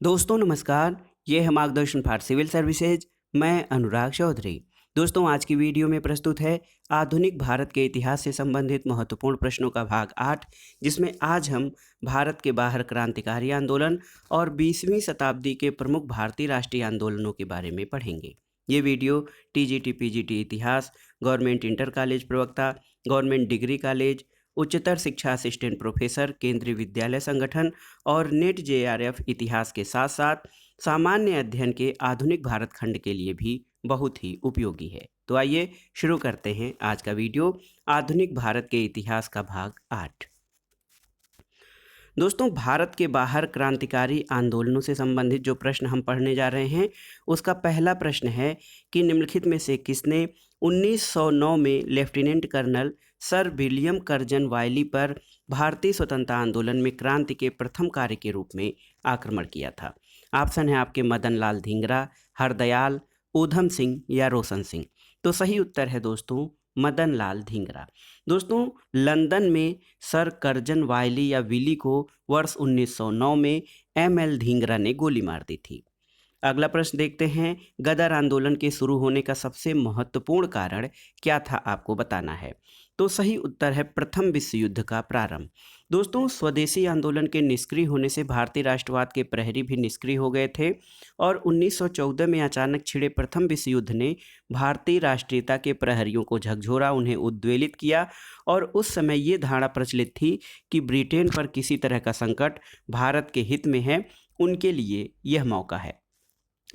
दोस्तों नमस्कार, ये है मार्गदर्शन फॉर सिविल सर्विसेज। मैं अनुराग चौधरी। दोस्तों आज की वीडियो में प्रस्तुत है आधुनिक भारत के इतिहास से संबंधित महत्वपूर्ण प्रश्नों का भाग 8, जिसमें आज हम भारत के बाहर क्रांतिकारी आंदोलन और 20वीं शताब्दी के प्रमुख भारतीय राष्ट्रीय आंदोलनों के बारे में पढ़ेंगे। ये वीडियो टीजीटी पीजीटी इतिहास, गवर्नमेंट इंटर कॉलेज प्रवक्ता, गवर्नमेंट डिग्री कॉलेज, उच्चतर शिक्षा असिस्टेंट प्रोफेसर, केंद्रीय विद्यालय संगठन और नेट जेआरएफ इतिहास के साथ साथ सामान्य अध्ययन के आधुनिक भारत खंड के लिए भी बहुत ही उपयोगी है। तो आइए शुरू करते हैं आज का वीडियो, आधुनिक भारत के इतिहास का भाग 8। दोस्तों भारत के बाहर क्रांतिकारी आंदोलनों से संबंधित जो प्रश्न हम पढ़ने जा रहे हैं, उसका पहला प्रश्न है कि निम्नलिखित में से किसने 1909 में lieutenant colonel sir William Curzon Wyllie पर भारतीय स्वतंत्रता आंदोलन में क्रांति के प्रथम कार्य के रूप में आक्रमण किया था। ऑप्शन है आपके मदन लाल धिंगरा, हरदयाल, ऊधम सिंह या रोशन सिंह। तो सही उत्तर है दोस्तों मदन लाल धिंगरा। दोस्तों लंदन में सर कर्जन वायली या विली को वर्ष 1909 में एम.एल. धिंगरा ने गोली मार दी थी। अगला प्रश्न देखते हैं, गदर आंदोलन के शुरू होने का सबसे महत्वपूर्ण कारण क्या था, आपको बताना है। तो सही उत्तर है प्रथम विश्व युद्ध का प्रारंभ। दोस्तों स्वदेशी आंदोलन के निष्क्रिय होने से भारतीय राष्ट्रवाद के प्रहरी भी निष्क्रिय हो गए थे और 1914 में अचानक छिड़े प्रथम विश्व युद्ध ने भारतीय राष्ट्रीयता के प्रहरियों को झकझोरा, उन्हें उद्वेलित किया और उस समय ये धारणा प्रचलित थी कि ब्रिटेन पर किसी तरह का संकट भारत के हित में है, उनके लिए यह मौका है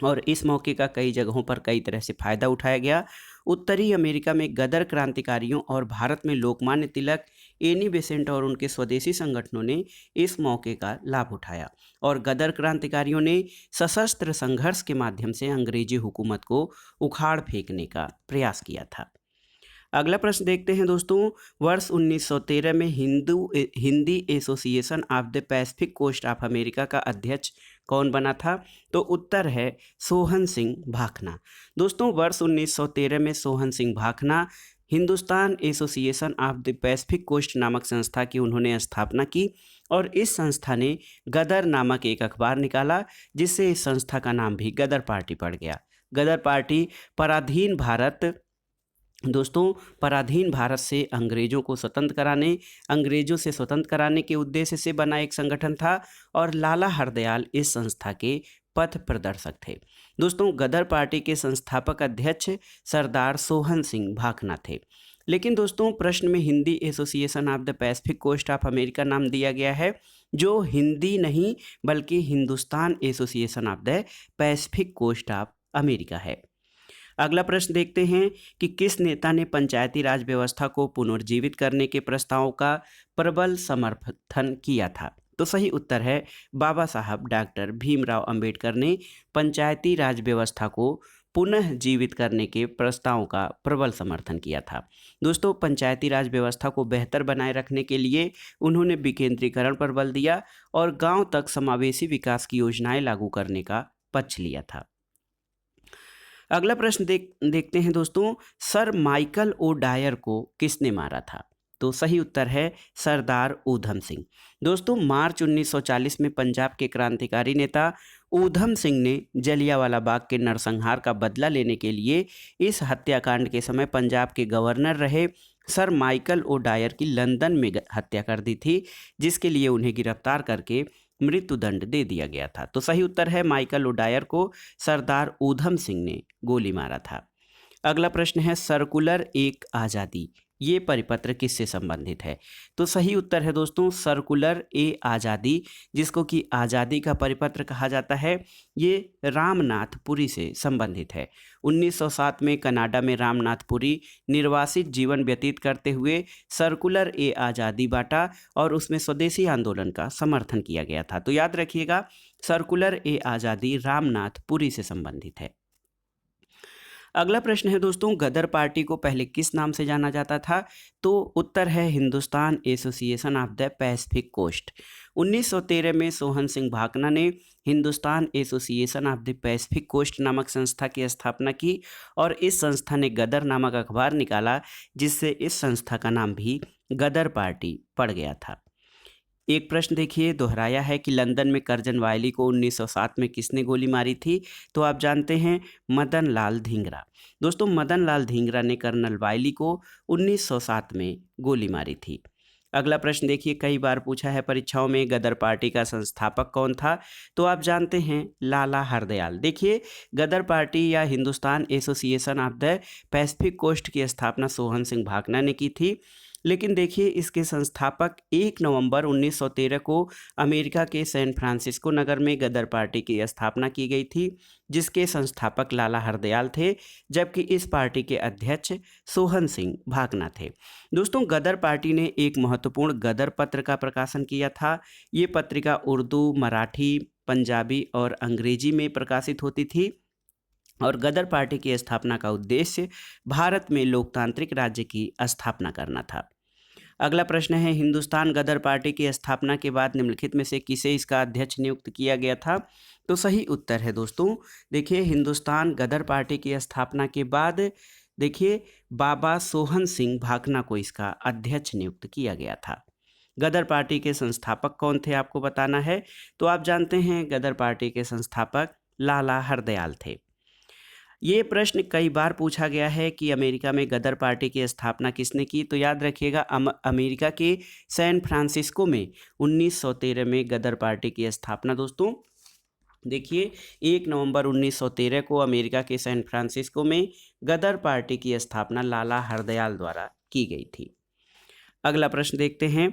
और इस मौके का कई जगहों पर कई तरह से फ़ायदा उठाया गया। उत्तरी अमेरिका में गदर क्रांतिकारियों और भारत में लोकमान्य तिलक, एनी बेसेंट और उनके स्वदेशी संगठनों ने इस मौके का लाभ उठाया और गदर क्रांतिकारियों ने सशस्त्र संघर्ष के माध्यम से अंग्रेजी हुकूमत को उखाड़ फेंकने का प्रयास किया था। अगला प्रश्न देखते हैं दोस्तों, वर्ष 1913 में Hindi association of the Pacific coast of America का अध्यक्ष कौन बना था? तो उत्तर है सोहन सिंह भाखना। दोस्तों वर्ष 1913 में Sohan Singh Bhakhna Hindustan association of the Pacific coast नामक संस्था की उन्होंने स्थापना की और इस संस्था ने गदर नामक एक अखबार निकाला, जिससे इस संस्था का नाम भी गदर पार्टी पड़ गया। गदर पार्टी पराधीन भारत पराधीन भारत से अंग्रेजों से स्वतंत्र कराने के उद्देश्य से बना एक संगठन था और लाला हरदयाल इस संस्था के पथ प्रदर्शक थे। दोस्तों गदर पार्टी के संस्थापक अध्यक्ष सरदार सोहन सिंह भाखना थे। लेकिन दोस्तों प्रश्न में Hindi association of the Pacific coast of America नाम दिया गया है, जो हिंदी नहीं बल्कि Hindustan association of the Pacific coast of America है। अगला प्रश्न देखते हैं कि किस नेता ने पंचायती राज व्यवस्था को पुनर्जीवित करने के प्रस्ताव का प्रबल समर्थन किया था? तो सही उत्तर है बाबा साहब डॉक्टर भीमराव अंबेडकर ने पंचायती राज व्यवस्था को पुनः जीवित करने के प्रस्ताव का प्रबल समर्थन किया था। दोस्तों पंचायती राज व्यवस्था को बेहतर बनाए रखने के लिए उन्होंने विकेंद्रीकरण पर बल दिया और गांव तक समावेशी विकास की योजनाएं लागू करने का पक्ष लिया था। अगला प्रश्न देखते हैं दोस्तों, सर माइकल ओ डायर को किसने मारा था? तो सही उत्तर है सरदार ऊधम सिंह। दोस्तों मार्च 1940 में पंजाब के क्रांतिकारी नेता ऊधम सिंह ने जलियांवाला बाग के नरसंहार का बदला लेने के लिए इस हत्याकांड के समय पंजाब के गवर्नर रहे सर माइकल ओ डायर की लंदन में हत्या कर दी थी, जिसके लिए उन्हें गिरफ्तार करके मृत्युदंड दे दिया गया था। तो सही उत्तर है माइकल ओ डायर को सरदार ऊधम सिंह ने गोली मारा था। अगला प्रश्न है सर्कुलर एक आज़ादी, ये परिपत्र किससे संबंधित है? तो सही उत्तर है दोस्तों सर्कुलर ए आज़ादी, जिसको कि आज़ादी का परिपत्र कहा जाता है, ये रामनाथपुरी से संबंधित है। 1907 में कनाडा में रामनाथपुरी निर्वासित जीवन व्यतीत करते हुए सर्कुलर ए आज़ादी बांटा और उसमें स्वदेशी आंदोलन का समर्थन किया गया था। तो याद रखिएगा सर्कुलर ए आज़ादी रामनाथपुरी से संबंधित है। अगला प्रश्न है दोस्तों, गदर पार्टी को पहले किस नाम से जाना जाता था? तो उत्तर है Hindustan association of the Pacific coast. 1913 में सोहन सिंह भाखना ने Hindustan association of the Pacific coast नामक संस्था की स्थापना की और इस संस्था ने गदर नामक अखबार निकाला, जिससे इस संस्था का नाम भी गदर पार्टी पड़ गया था। एक प्रश्न देखिए दोहराया है कि लंदन में करजन वायली को 1907 में किसने गोली मारी थी? तो आप जानते हैं मदन लाल धिंगरा। दोस्तों मदन लाल धिंगरा ने कर्नल वायली को 1907 में गोली मारी थी। अगला प्रश्न देखिए कई बार पूछा है परीक्षाओं में, गदर पार्टी का संस्थापक कौन था? तो आप जानते हैं लाला हरदयाल। देखिए गदर पार्टी या Hindustan association of the Pacific coast की स्थापना सोहन सिंह भाकना ने की थी। लेकिन देखिए इसके संस्थापक 1 नवंबर 1913 को अमेरिका के सैन फ्रांसिस्को नगर में गदर पार्टी की स्थापना की गई थी, जिसके संस्थापक लाला हरदयाल थे, जबकि इस पार्टी के अध्यक्ष सोहन सिंह भाकना थे। दोस्तों गदर पार्टी ने एक महत्वपूर्ण गदर पत्र का प्रकाशन किया था। ये पत्रिका उर्दू, मराठी, पंजाबी और अंग्रेजी में प्रकाशित होती थी और गदर पार्टी की स्थापना का उद्देश्य भारत में लोकतांत्रिक राज्य की स्थापना करना था। अगला प्रश्न है हिंदुस्तान गदर पार्टी की स्थापना के बाद निम्नलिखित में से किसे इसका अध्यक्ष नियुक्त किया गया था? तो सही उत्तर है दोस्तों, देखिए हिंदुस्तान गदर पार्टी की स्थापना के बाद देखिए बाबा सोहन सिंह भाकना को इसका अध्यक्ष नियुक्त किया गया था। गदर पार्टी के संस्थापक कौन थे आपको बताना है, तो आप जानते हैं गदर पार्टी के संस्थापक लाला हरदयाल थे। ये प्रश्न कई बार पूछा गया है कि अमेरिका में गदर पार्टी की स्थापना किसने की? तो याद रखिएगा अमेरिका के सैन फ्रांसिस्को में 1913 में गदर पार्टी की स्थापना दोस्तों देखिए 1 नवंबर 1913 को अमेरिका के सैन फ्रांसिस्को में गदर पार्टी की स्थापना लाला हरदयाल द्वारा की गई थी। अगला प्रश्न देखते हैं,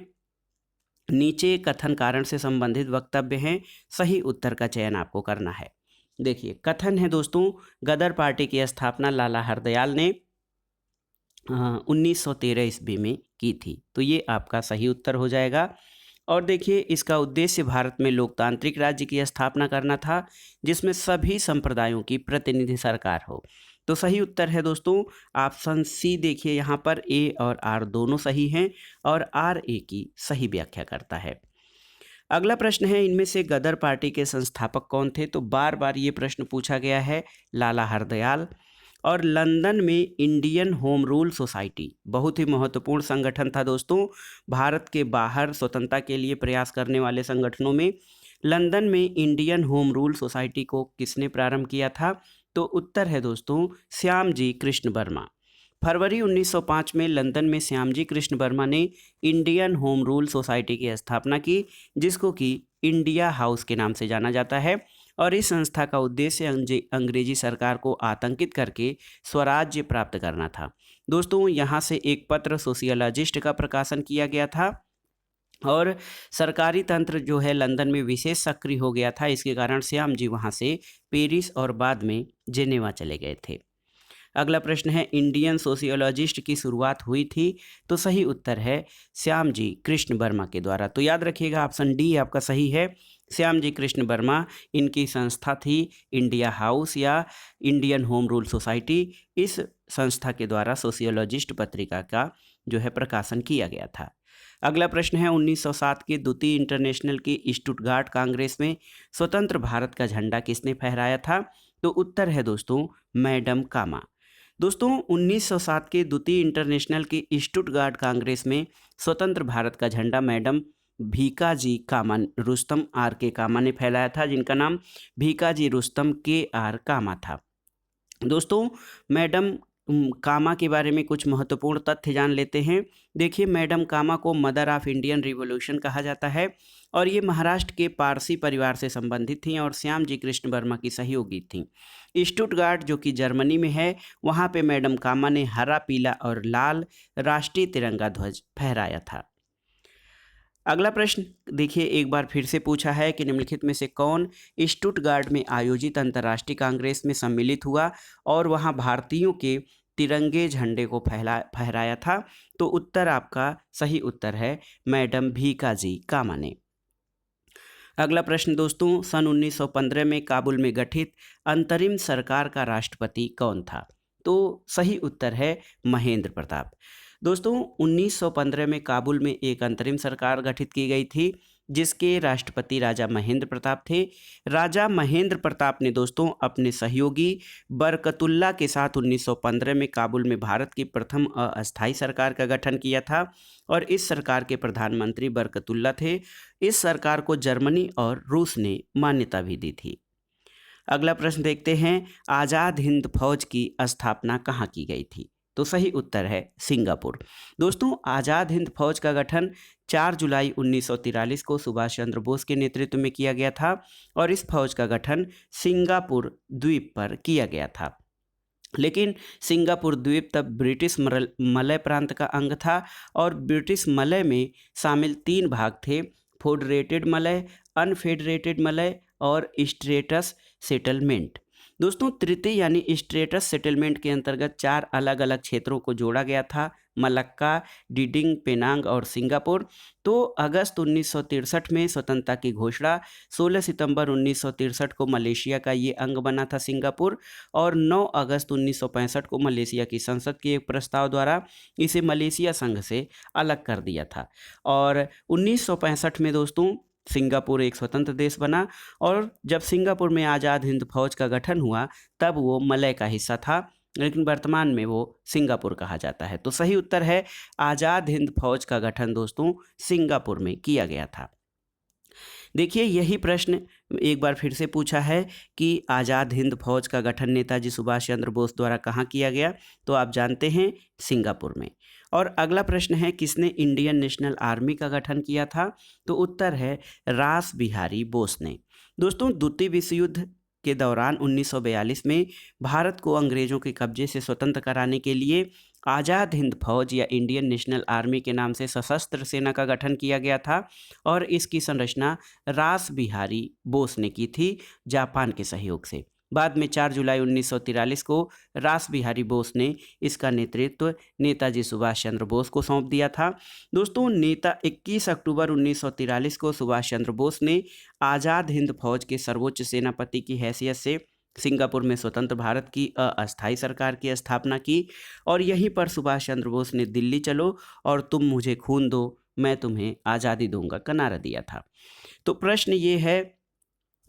नीचे कथन कारण से संबंधित वक्तव्य हैं, सही उत्तर का चयन आपको करना है। देखिए कथन है दोस्तों, गदर पार्टी की स्थापना लाला हरदयाल ने 1913 ईस्वी में की थी, तो ये आपका सही उत्तर हो जाएगा। और देखिए इसका उद्देश्य भारत में लोकतांत्रिक राज्य की स्थापना करना था, जिसमें सभी संप्रदायों की प्रतिनिधि सरकार हो। तो सही उत्तर है दोस्तों ऑप्शन सी। देखिए यहाँ पर ए और आर दोनों सही हैं और आर ए की सही व्याख्या करता है। अगला प्रश्न है, इनमें से गदर पार्टी के संस्थापक कौन थे? तो बार बार ये प्रश्न पूछा गया है, लाला हरदयाल। और लंदन में इंडियन होम रूल सोसाइटी बहुत ही महत्वपूर्ण संगठन था दोस्तों, भारत के बाहर स्वतंत्रता के लिए प्रयास करने वाले संगठनों में लंदन में इंडियन होम रूल सोसाइटी को किसने प्रारंभ किया था? तो उत्तर है दोस्तों श्यामजी कृष्ण वर्मा। फरवरी 1905 में लंदन में श्यामजी कृष्ण वर्मा ने इंडियन होम रूल सोसाइटी की स्थापना की, जिसको कि इंडिया हाउस के नाम से जाना जाता है। और इस संस्था का उद्देश्य अंग्रेजी सरकार को आतंकित करके स्वराज्य प्राप्त करना था। दोस्तों यहाँ से एक पत्र सोशियोलॉजिस्ट का प्रकाशन किया गया था और सरकारी तंत्र जो है लंदन में विशेष सक्रिय हो गया था। इसके कारण श्याम जी वहाँ से पेरिस और बाद में जेनेवा चले गए थे। अगला प्रश्न है, इंडियन सोशियोलॉजिस्ट की शुरुआत हुई थी? तो सही उत्तर है श्याम जी कृष्ण वर्मा के द्वारा। तो याद रखिएगा ऑप्शन डी आपका सही है, श्याम जी कृष्ण वर्मा। इनकी संस्था थी इंडिया हाउस या इंडियन होम रूल सोसाइटी। इस संस्था के द्वारा सोशियोलॉजिस्ट पत्रिका का जो है प्रकाशन किया गया था। अगला प्रश्न है, 1907 के द्वितीय इंटरनेशनल की स्टुटगार्ट कांग्रेस में स्वतंत्र भारत का झंडा किसने फहराया था? तो उत्तर है दोस्तों मैडम कामा। दोस्तों 1907 के द्वितीय इंटरनेशनल की स्टुटगार्ट कांग्रेस में स्वतंत्र भारत का झंडा madam Bhikaji Cama Rustam R K Cama ने फैलाया था, जिनका नाम भीकाजी रुस्तम के आर कामा था। दोस्तों मैडम कामा के बारे में कुछ महत्वपूर्ण तथ्य जान लेते हैं। देखिए मैडम कामा को मदर ऑफ इंडियन रिवॉल्यूशन कहा जाता है और ये महाराष्ट्र के पारसी परिवार से संबंधित थीं और श्याम जी कृष्ण वर्मा की सहयोगी थीं। स्टुटगार्ट जो कि जर्मनी में है, वहाँ पे मैडम कामा ने हरा, पीला और लाल राष्ट्रीय तिरंगा ध्वज फहराया था। अगला प्रश्न देखिए एक बार फिर से पूछा है कि निम्नलिखित में से कौन स्टुटगार्ट में आयोजित अंतर्राष्ट्रीय कांग्रेस में सम्मिलित हुआ और वहां भारतीयों के तिरंगे झंडे को फहराया था? तो उत्तर आपका सही उत्तर है मैडम भीकाजी कामा ने। अगला प्रश्न दोस्तों, सन 1915 में काबुल में गठित अंतरिम सरकार का राष्ट्रपति कौन था? तो सही उत्तर है महेंद्र प्रताप। दोस्तों 1915 में काबुल में एक अंतरिम सरकार गठित की गई थी जिसके राष्ट्रपति राजा महेंद्र प्रताप थे। राजा महेंद्र प्रताप ने दोस्तों अपने सहयोगी बरकतुल्ला के साथ 1915 में काबुल में भारत की प्रथम अस्थायी सरकार का गठन किया था और इस सरकार के प्रधानमंत्री बरकतुल्ला थे। इस सरकार को जर्मनी और रूस ने मान्यता भी दी थी। अगला प्रश्न देखते हैं, आज़ाद हिंद फौज की स्थापना कहाँ की गई थी? तो सही उत्तर है सिंगापुर। दोस्तों, आज़ाद हिंद फौज का गठन 4 जुलाई 1943 को सुभाष चंद्र बोस के नेतृत्व में किया गया था और इस फौज का गठन सिंगापुर द्वीप पर किया गया था। लेकिन सिंगापुर द्वीप तब ब्रिटिश मलय प्रांत का अंग था और ब्रिटिश मलय में शामिल 3 भाग थे: फेडरेटेड मलय, अनफेडरेटेड मलय और स्ट्रेटस सेटलमेंट। दोस्तों, तृतीय यानी स्ट्रेटस सेटलमेंट के अंतर्गत 4 अलग अलग क्षेत्रों को जोड़ा गया था: मलक्का, डीडिंग, पेनांग और सिंगापुर। तो अगस्त 1963 में स्वतंत्रता की घोषणा, 16 सितंबर 1963 को मलेशिया का ये अंग बना था सिंगापुर और 9 अगस्त 1965 को मलेशिया की संसद के एक प्रस्ताव द्वारा इसे मलेशिया संघ से अलग कर दिया था और 1965 में दोस्तों सिंगापुर एक स्वतंत्र देश बना और जब सिंगापुर में आज़ाद हिंद फौज का गठन हुआ तब वो मलय का हिस्सा था, लेकिन वर्तमान में वो सिंगापुर कहा जाता है। तो सही उत्तर है आज़ाद हिंद फौज का गठन दोस्तों सिंगापुर में किया गया था। देखिए, यही प्रश्न एक बार फिर से पूछा है कि आज़ाद हिंद फौज का गठन नेताजी सुभाष चंद्र बोस द्वारा कहाँ किया गया? तो आप जानते हैं सिंगापुर में। और अगला प्रश्न है, किसने इंडियन नेशनल आर्मी का गठन किया था? तो उत्तर है रास बिहारी बोस ने। दोस्तों, द्वितीय विश्व युद्ध के दौरान 1942 में भारत को अंग्रेजों के कब्जे से स्वतंत्र कराने के लिए आज़ाद हिंद फौज या इंडियन नेशनल आर्मी के नाम से सशस्त्र सेना का गठन किया गया था और इसकी संरचना रास बिहारी बोस ने की थी जापान के सहयोग से। बाद में 4 जुलाई 1943 को रास बिहारी बोस ने इसका नेतृत्व नेताजी सुभाष चंद्र बोस को सौंप दिया था। दोस्तों, 21 अक्टूबर 1943 को सुभाष चंद्र बोस ने आज़ाद हिंद फौज के सर्वोच्च सेनापति की हैसियत से सिंगापुर में स्वतंत्र भारत की अस्थायी सरकार की स्थापना की और यहीं पर सुभाष चंद्र बोस ने दिल्ली चलो और तुम मुझे खून दो, मैं तुम्हें आज़ादी दूंगा का नारा दिया था। तो प्रश्न ये है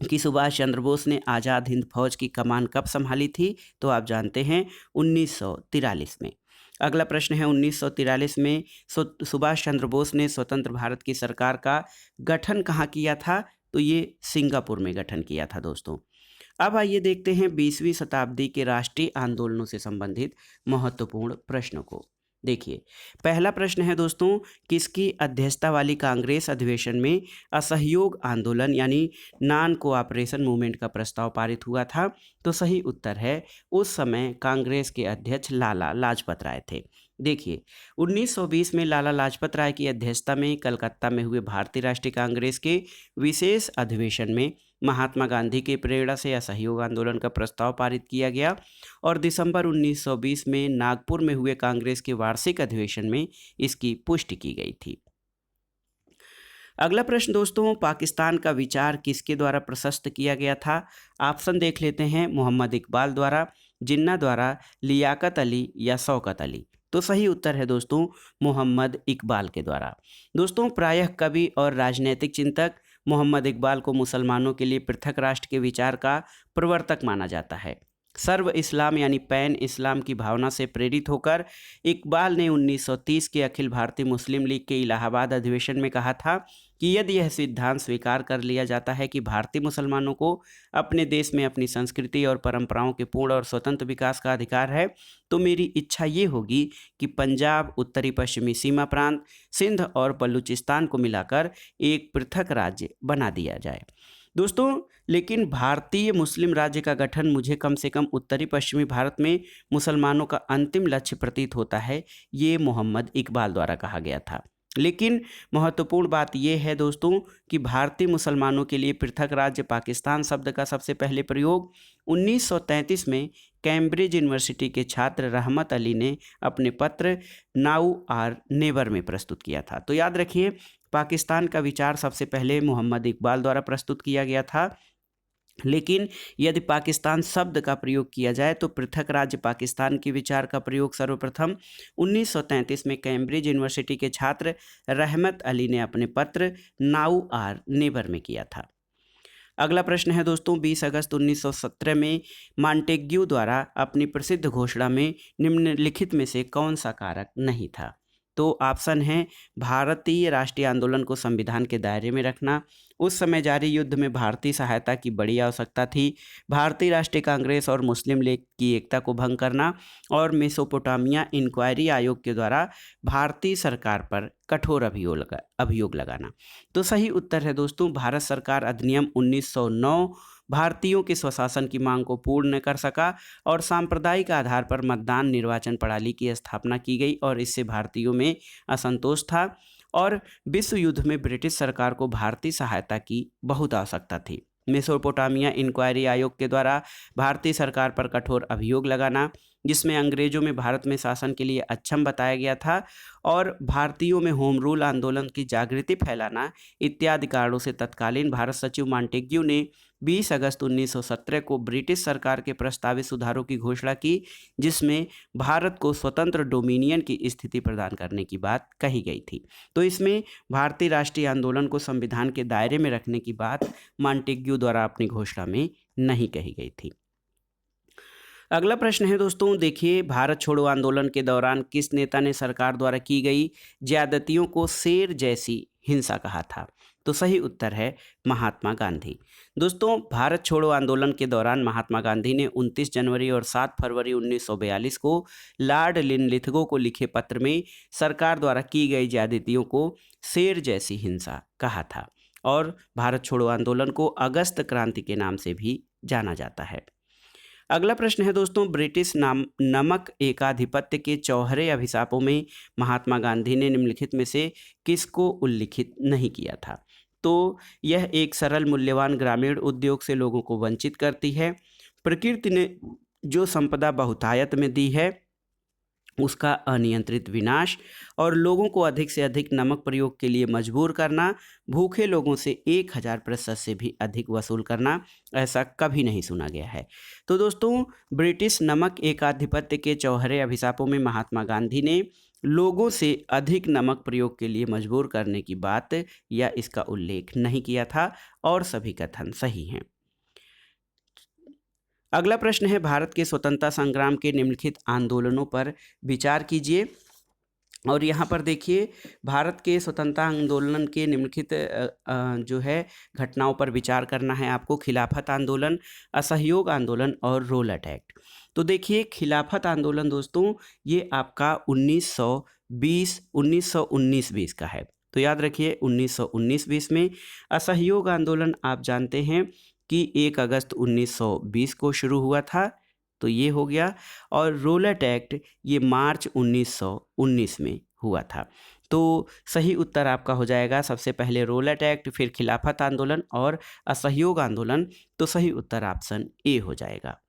कि सुभाष चंद्र बोस ने आज़ाद हिंद फौज की कमान कब संभाली थी? तो आप जानते हैं 1943 में। अगला प्रश्न है, 1943 में सुभाष चंद्र बोस ने स्वतंत्र भारत की सरकार का गठन कहाँ किया था? तो ये सिंगापुर में गठन किया था दोस्तों। अब आइए देखते हैं 20वीं शताब्दी के राष्ट्रीय आंदोलनों से संबंधित महत्वपूर्ण प्रश्नों को। देखिए, पहला प्रश्न है दोस्तों, किसकी अध्यक्षता वाली कांग्रेस अधिवेशन में असहयोग आंदोलन यानी नॉन कोऑपरेशन मूवमेंट का प्रस्ताव पारित हुआ था? तो सही उत्तर है उस समय कांग्रेस के अध्यक्ष लाला लाजपत राय थे। देखिए, 1920 में लाला लाजपत राय की अध्यक्षता में कलकत्ता में हुए भारतीय राष्ट्रीय कांग्रेस के विशेष अधिवेशन में महात्मा गांधी की प्रेरणा से असहयोग आंदोलन का प्रस्ताव पारित किया गया और दिसंबर 1920 में नागपुर में हुए कांग्रेस के वार्षिक अधिवेशन में इसकी पुष्टि की गई थी। अगला प्रश्न दोस्तों, पाकिस्तान का विचार किसके द्वारा प्रशस्त किया गया था? ऑप्शन देख लेते हैं, मोहम्मद इकबाल द्वारा, जिन्ना द्वारा, लियाकत अली या शौकत अली। तो सही उत्तर है दोस्तों मोहम्मद इकबाल के द्वारा। दोस्तों, प्रायः कवि और राजनीतिक चिंतक मोहम्मद इकबाल को मुसलमानों के लिए पृथक राष्ट्र के विचार का प्रवर्तक माना जाता है। सर्व इस्लाम यानी पैन इस्लाम की भावना से प्रेरित होकर इकबाल ने 1930 के अखिल भारतीय मुस्लिम लीग के इलाहाबाद अधिवेशन में कहा था कि यदि यह सिद्धांत स्वीकार कर लिया जाता है कि भारतीय मुसलमानों को अपने देश में अपनी संस्कृति और परंपराओं के पूर्ण और स्वतंत्र विकास का अधिकार है, तो मेरी इच्छा ये होगी कि पंजाब, उत्तरी पश्चिमी सीमा प्रांत, सिंध और बलूचिस्तान को मिलाकर एक पृथक राज्य बना दिया जाए। दोस्तों, लेकिन भारतीय मुस्लिम राज्य का गठन मुझे कम से कम उत्तरी पश्चिमी भारत में मुसलमानों का अंतिम लक्ष्य प्रतीत होता है, ये मोहम्मद इकबाल द्वारा कहा गया था। लेकिन महत्वपूर्ण बात यह है दोस्तों कि भारतीय मुसलमानों के लिए पृथक राज्य पाकिस्तान शब्द का सबसे पहले प्रयोग 1933 में कैम्ब्रिज यूनिवर्सिटी के छात्र रहमत अली ने अपने पत्र नाउ आर नेवर में प्रस्तुत किया था। तो याद रखिए, पाकिस्तान का विचार सबसे पहले मोहम्मद इकबाल द्वारा प्रस्तुत किया गया था लेकिन यदि पाकिस्तान शब्द का प्रयोग किया जाए तो पृथक राज्य पाकिस्तान के विचार का प्रयोग सर्वप्रथम 1933 में कैम्ब्रिज यूनिवर्सिटी के छात्र रहमत अली ने अपने पत्र नाउ आर नेबर में किया था। अगला प्रश्न है दोस्तों, 20 अगस्त 1917 में मॉन्टेग्यू द्वारा अपनी प्रसिद्ध घोषणा में निम्नलिखित में से कौन सा कारक नहीं था? तो ऑप्शन है भारतीय राष्ट्रीय आंदोलन को संविधान के दायरे में रखना, उस समय जारी युद्ध में भारतीय सहायता की बड़ी आवश्यकता थी, भारतीय राष्ट्रीय कांग्रेस और मुस्लिम लीग की एकता को भंग करना, और मेसोपोटामिया इंक्वायरी आयोग के द्वारा भारतीय सरकार पर कठोर अभियोग लगाना। तो सही उत्तर है दोस्तों भारत सरकार अधिनियम 1909 भारतीयों के स्वशासन की मांग को पूर्ण न कर सका और सांप्रदायिक आधार पर मतदान निर्वाचन प्रणाली की स्थापना की गई और इससे भारतीयों में असंतोष था और विश्व युद्ध में ब्रिटिश सरकार को भारतीय सहायता की बहुत आवश्यकता थी। मेसोपोटामिया इंक्वायरी आयोग के द्वारा भारतीय सरकार पर कठोर अभियोग लगाना, जिसमें अंग्रेजों में भारत में शासन के लिए अक्षम बताया गया था और भारतीयों में होम रूल आंदोलन की जागृति फैलाना इत्यादि कारणों से तत्कालीन भारत सचिव मॉन्टेग्यू ने 20 अगस्त 1917 को ब्रिटिश सरकार के प्रस्तावित सुधारों की घोषणा की, जिसमें भारत को स्वतंत्र डोमिनियन की स्थिति प्रदान करने की बात कही गई थी। तो इसमें भारतीय राष्ट्रीय आंदोलन को संविधान के दायरे में रखने की बात मॉन्टेग्यू द्वारा अपनी घोषणा में नहीं कही गई थी। अगला प्रश्न है दोस्तों, देखिए भारत छोड़ो आंदोलन के दौरान किस नेता ने सरकार द्वारा की गई ज्यादतियों को शेर जैसी हिंसा कहा था? तो सही उत्तर है महात्मा गांधी। दोस्तों भारत छोड़ो आंदोलन के दौरान महात्मा गांधी ने 29 जनवरी और 7 फरवरी 1942 को लॉर्ड लिनलिथगो को लिखे पत्र में सरकार द्वारा की गई ज्यादतियों को शेर जैसी हिंसा कहा था और भारत छोड़ो आंदोलन को अगस्त क्रांति के नाम से भी जाना जाता है। अगला प्रश्न है दोस्तों, ब्रिटिश नमक एकाधिपत्य के चौहरे अभिशापों में महात्मा गांधी ने निम्नलिखित में से किसको उल्लिखित नहीं किया था? तो यह एक सरल मूल्यवान ग्रामीण उद्योग से लोगों को वंचित करती है, प्रकृति ने जो संपदा बहुतायत में दी है उसका अनियंत्रित विनाश और लोगों को अधिक से अधिक नमक प्रयोग के लिए मजबूर करना, भूखे लोगों से 1000% से भी अधिक वसूल करना, ऐसा कभी नहीं सुना गया है। तो दोस्तों ब्रिटिश नमक एकाधिपत्य के चौहरे अभिशापों में महात्मा गांधी ने लोगों से अधिक नमक प्रयोग के लिए मजबूर करने की बात या इसका उल्लेख नहीं किया था और सभी कथन सही हैं। अगला प्रश्न है, भारत के स्वतंत्रता संग्राम के निम्नलिखित आंदोलनों पर विचार कीजिए। और यहाँ पर देखिए भारत के स्वतंत्रता आंदोलन के निम्नलिखित जो है घटनाओं पर विचार करना है आपको। खिलाफत आंदोलन, असहयोग आंदोलन और रोलट एक्ट। तो देखिए खिलाफत आंदोलन दोस्तों ये आपका 1919-20 का है, तो याद रखिए 1919-20 में। असहयोग आंदोलन आप जानते हैं कि 1 अगस्त 1920 को शुरू हुआ था, तो ये हो गया। और रोलट एक्ट ये मार्च 1919 में हुआ था। तो सही उत्तर आपका हो जाएगा सबसे पहले रोलट एक्ट, फिर खिलाफत आंदोलन और असहयोग आंदोलन। तो सही उत्तर ऑप्शन ए हो जाएगा।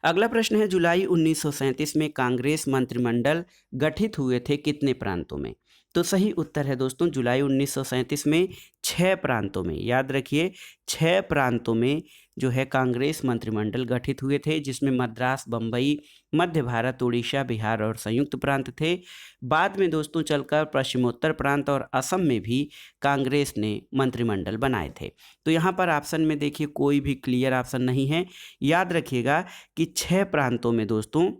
अगला प्रश्न है, जुलाई 1937 में कांग्रेस मंत्रिमंडल गठित हुए थे कितने प्रांतों में? तो सही उत्तर है दोस्तों जुलाई 1937 में 6 प्रांतों में। याद रखिए 6 प्रांतों में जो है कांग्रेस मंत्रिमंडल गठित हुए थे, जिसमें मद्रास, बम्बई, मध्य भारत, उड़ीसा, बिहार और संयुक्त प्रांत थे। बाद में दोस्तों चलकर पश्चिमोत्तर प्रांत और असम में भी कांग्रेस ने मंत्रिमंडल बनाए थे। तो यहाँ पर ऑप्शन में देखिए कोई भी क्लियर ऑप्शन नहीं है। याद रखिएगा कि 6 प्रांतों में दोस्तों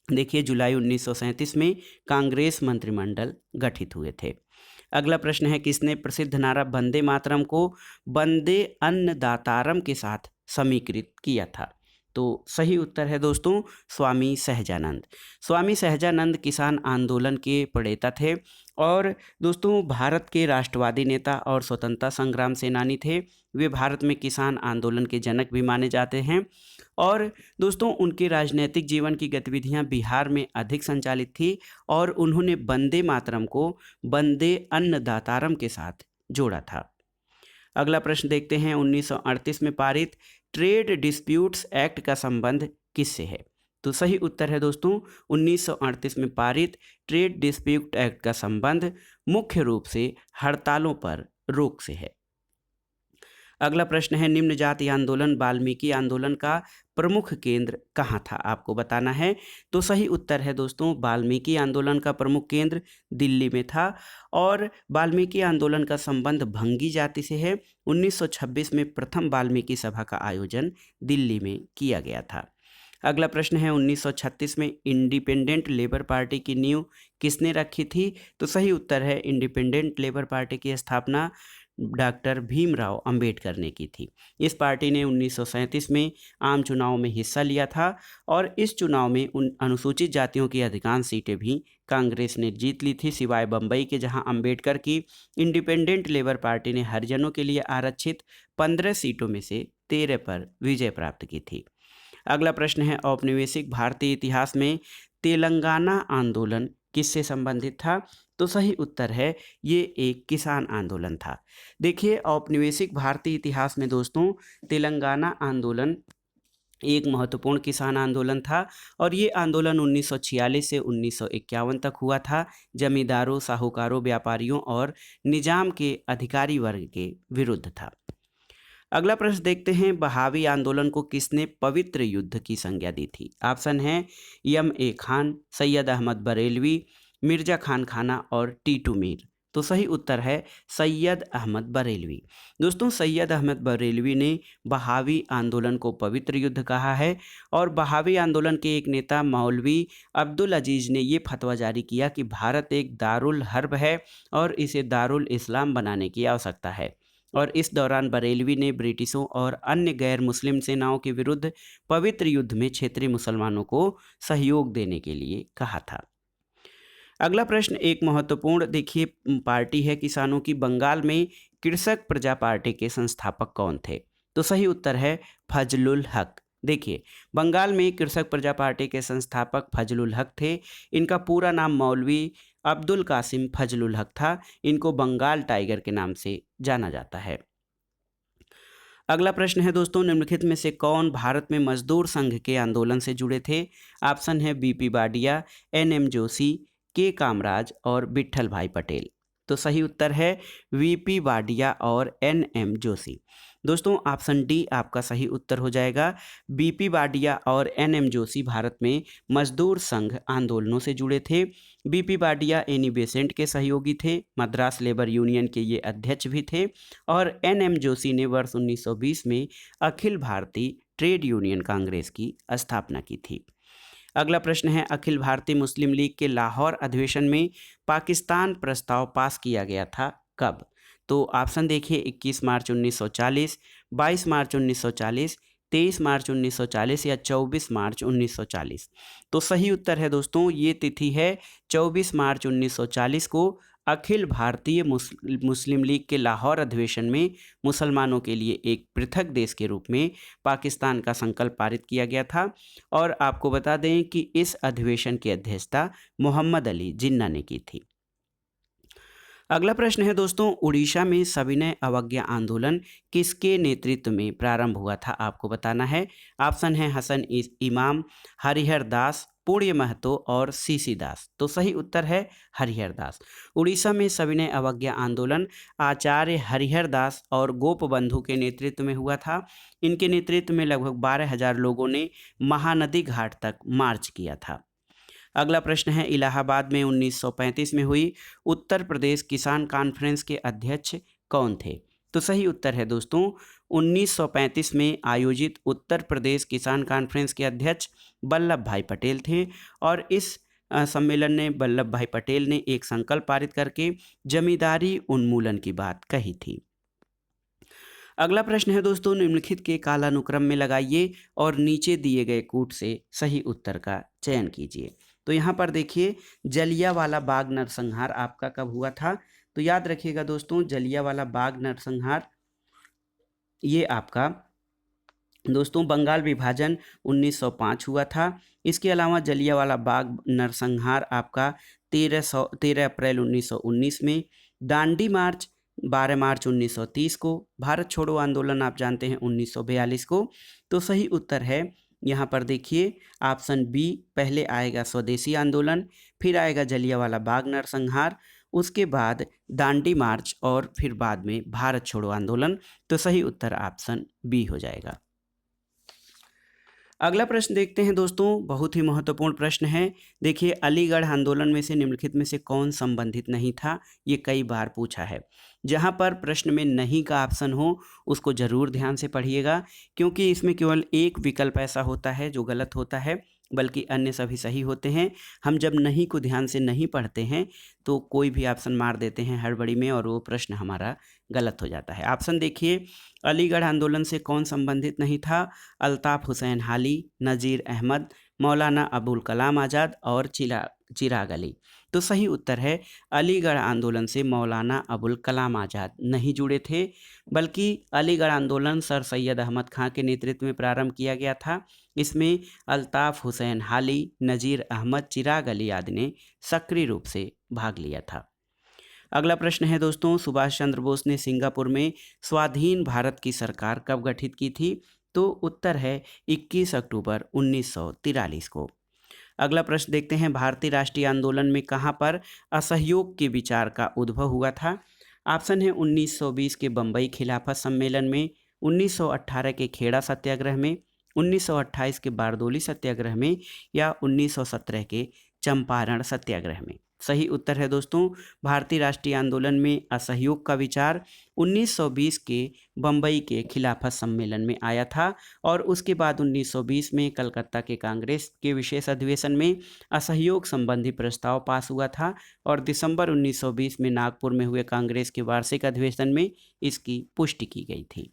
देखिए जुलाई 1937 में कांग्रेस मंत्रिमंडल गठित हुए थे। अगला प्रश्न है, किसने प्रसिद्ध नारा वंदे मातरम को वंदे अन्नदातारम के साथ समीकृत किया था? तो सही उत्तर है दोस्तों स्वामी सहजानंद। स्वामी सहजानंद किसान आंदोलन के प्रणेता थे और दोस्तों भारत के राष्ट्रवादी नेता और स्वतंत्रता संग्राम सेनानी थे। वे भारत में किसान आंदोलन के जनक भी माने जाते हैं और दोस्तों उनके राजनीतिक जीवन की गतिविधियां बिहार में अधिक संचालित थी और उन्होंने वंदे मातरम को वंदे अन्नदातारम के साथ जोड़ा था। अगला प्रश्न देखते हैं, 1938 में पारित ट्रेड डिस्प्यूट्स एक्ट का संबंध किससे है? तो सही उत्तर है दोस्तों 1938 में पारित ट्रेड डिस्प्यूट एक्ट का संबंध मुख्य रूप से हड़तालों पर रोक से है। अगला प्रश्न है, निम्न जाति आंदोलन वाल्मीकि आंदोलन का प्रमुख केंद्र कहाँ था, आपको बताना है। तो सही उत्तर है दोस्तों, वाल्मीकि आंदोलन का प्रमुख केंद्र दिल्ली में था। और वाल्मीकि आंदोलन का संबंध भंगी जाति से है। 1926 में प्रथम वाल्मीकि सभा का आयोजन दिल्ली में किया गया था। अगला प्रश्न है, 1936 में इंडिपेंडेंट लेबर पार्टी की नींव किसने रखी थी। तो सही उत्तर है, इंडिपेंडेंट लेबर पार्टी की स्थापना डॉक्टर भीमराव अंबेडकर ने की थी। इस पार्टी ने 1937 में आम चुनाव में हिस्सा लिया था और इस चुनाव में उन अनुसूचित जातियों की अधिकांश सीटें भी कांग्रेस ने जीत ली थी, सिवाय बम्बई के, जहां अंबेडकर की इंडिपेंडेंट लेबर पार्टी ने हरिजनों के लिए आरक्षित 15 सीटों में से 13 पर विजय प्राप्त की थी। अगला प्रश्न है, औपनिवेशिक भारतीय इतिहास में तेलंगाना आंदोलन किससे संबंधित था। तो सही उत्तर है, ये एक किसान आंदोलन था। देखिए, औपनिवेशिक भारतीय इतिहास में दोस्तों तेलंगाना आंदोलन एक महत्वपूर्ण किसान आंदोलन था और ये आंदोलन 1946 से 1951 तक हुआ था। जमींदारों, साहूकारों, व्यापारियों और निजाम के अधिकारी वर्ग के विरुद्ध था। अगला प्रश्न देखते हैं, बहावी आंदोलन को किसने पवित्र युद्ध की संज्ञा दी थी। ऑप्शन है M.A. खान, सैयद अहमद बरेलवी, मिर्जा खान खाना और टीटू मीर। तो सही उत्तर है सैयद अहमद बरेलवी। दोस्तों, सैयद अहमद बरेलवी ने बहावी आंदोलन को पवित्र युद्ध कहा है और बहावी आंदोलन के एक नेता मौलवी अब्दुल अजीज ने ये फतवा जारी किया कि भारत एक दारुल हर्ब है और इसे दारुल इस्लाम बनाने की आवश्यकता है। और इस दौरान बरेलवी ने ब्रिटिशों और अन्य गैर मुस्लिम सेनाओं के विरुद्ध पवित्र युद्ध में क्षेत्रीय मुसलमानों को सहयोग देने के लिए कहा था। अगला प्रश्न एक महत्वपूर्ण, देखिए, पार्टी है किसानों की। बंगाल में कृषक प्रजा पार्टी के संस्थापक कौन थे। तो सही उत्तर है फजलुल हक। देखिए, बंगाल में कृषक प्रजा पार्टी के संस्थापक फजलुल हक थे। इनका पूरा नाम मौलवी अब्दुल कासिम फजलुल हक था। इनको बंगाल टाइगर के नाम से जाना जाता है। अगला प्रश्न है दोस्तों, निम्नलिखित में से कौन भारत में मजदूर संघ के आंदोलन से जुड़े थे। ऑप्शन है बीपी बाडिया, NM जोशी, के कामराज और विट्ठल भाई पटेल। तो सही उत्तर है वीपी बाडिया और NM जोशी। दोस्तों, ऑप्शन डी आपका सही उत्तर हो जाएगा। बीपी बाडिया और NM जोशी भारत में मजदूर संघ आंदोलनों से जुड़े थे। बीपी बाडिया एनी बेसेंट के सहयोगी थे, मद्रास लेबर यूनियन के ये अध्यक्ष भी थे और NM जोशी ने वर्ष 1920 में अखिल भारतीय ट्रेड यूनियन कांग्रेस की स्थापना की थी। अगला प्रश्न है, अखिल भारतीय मुस्लिम लीग के लाहौर अधिवेशन में पाकिस्तान प्रस्ताव पास किया गया था कब। तो ऑप्शन देखिए, 21 मार्च 1940, 22 मार्च 1940, 23 मार्च 1940 या 24 मार्च 1940। तो सही उत्तर है दोस्तों, ये तिथि है 24 मार्च 1940 को अखिल भारतीय मुस्लिम लीग के लाहौर अधिवेशन में मुसलमानों के लिए एक पृथक देश के रूप में पाकिस्तान का संकल्प पारित किया गया था। और आपको बता दें कि इस अधिवेशन की अध्यक्षता मोहम्मद अली जिन्ना ने की थी। अगला प्रश्न है दोस्तों, उड़ीसा में सविनय अवज्ञा आंदोलन किसके नेतृत्व में प्रारंभ हुआ था, आपको बताना है। ऑप्शन है हसन इमाम, हरिहर दास, पुण्य महतो और सीसी दास। तो सही उत्तर है हरिहर दास। उड़ीसा में सविनय अवज्ञा आंदोलन आचार्य हरिहर दास और गोपबंधु के नेतृत्व में हुआ था। इनके नेतृत्व में लगभग 12,000 लोगों ने महानदी घाट तक मार्च किया था। अगला प्रश्न है, इलाहाबाद में 1935 में हुई उत्तर प्रदेश किसान कॉन्फ्रेंस के अध्यक्ष कौन थे। तो सही उत्तर है दोस्तों, 1935 में आयोजित उत्तर प्रदेश किसान कॉन्फ्रेंस के अध्यक्ष वल्लभ भाई पटेल थे और इस सम्मेलन ने वल्लभ भाई पटेल ने एक संकल्प पारित करके जमींदारी उन्मूलन की बात कही थी। अगला प्रश्न है दोस्तों, निम्नलिखित के कालानुक्रम में लगाइए और नीचे दिए गए कूट से सही उत्तर का चयन कीजिए। तो यहाँ पर देखिए, जलियांवाला बाग नरसंहार आपका कब हुआ था। तो याद रखिएगा दोस्तों, जलियांवाला बाग नरसंहार ये आपका दोस्तों बंगाल विभाजन 1905 हुआ था। इसके अलावा जलियांवाला बाग नरसंहार आपका 13 अप्रैल 1919 में, दांडी मार्च 12 मार्च 1930 को, भारत छोड़ो आंदोलन आप जानते हैं 1942 को। तो सही उत्तर है यहाँ पर देखिए ऑप्शन बी, पहले आएगा स्वदेशी आंदोलन, फिर आएगा जलियांवाला बाग नरसंहार, उसके बाद दांडी मार्च और फिर बाद में भारत छोड़ो आंदोलन। तो सही उत्तर ऑप्शन बी हो जाएगा। अगला प्रश्न देखते हैं दोस्तों, बहुत ही महत्वपूर्ण प्रश्न है। देखिए, अलीगढ़ आंदोलन में से निम्नलिखित में से कौन संबंधित नहीं था? ये कई बार पूछा है। जहां पर प्रश्न में नहीं का ऑप्शन हो उसको जरूर ध्यान से पढ़िएगा, क्योंकि इसमें केवल एक विकल्प ऐसा होता है जो गलत होता है, बल्कि अन्य सभी सही होते हैं। हम जब नहीं को ध्यान से नहीं पढ़ते हैं तो कोई भी ऑप्शन मार देते हैं हड़बड़ी में और वो प्रश्न हमारा गलत हो जाता है। ऑप्शन देखिए, अलीगढ़ आंदोलन से कौन संबंधित नहीं था? अल्ताफ हुसैन हाली, नज़ीर अहमद, मौलाना अबुल कलाम आज़ाद और चिराग अली। तो सही उत्तर है, अलीगढ़ आंदोलन से मौलाना अबुल कलाम आज़ाद नहीं जुड़े थे, बल्कि अलीगढ़ आंदोलन सर सैयद अहमद खां के नेतृत्व में प्रारंभ किया गया था। इसमें अल्ताफ हुसैन हाली, नज़ीर अहमद, चिराग अली आदि ने सक्रिय रूप से भाग लिया था। अगला प्रश्न है दोस्तों, सुभाष चंद्र बोस ने सिंगापुर में स्वाधीन भारत की सरकार कब गठित की थी? तो उत्तर है 21 अक्टूबर 1943 को। अगला प्रश्न देखते हैं, भारतीय राष्ट्रीय आंदोलन में कहां पर असहयोग के विचार का उद्भव हुआ था? ऑप्शन है 1920 के बम्बई खिलाफत सम्मेलन में, 1918 के खेड़ा सत्याग्रह में, 1928 के बारदोली सत्याग्रह में या 1917 के चंपारण सत्याग्रह में। सही उत्तर है दोस्तों, भारतीय राष्ट्रीय आंदोलन में असहयोग का विचार 1920 के बम्बई के खिलाफत सम्मेलन में आया था और उसके बाद 1920 में कलकत्ता के कांग्रेस के विशेष अधिवेशन में असहयोग संबंधी प्रस्ताव पास हुआ था और दिसंबर 1920 में नागपुर में हुए कांग्रेस के वार्षिक अधिवेशन में इसकी पुष्टि की गई थी।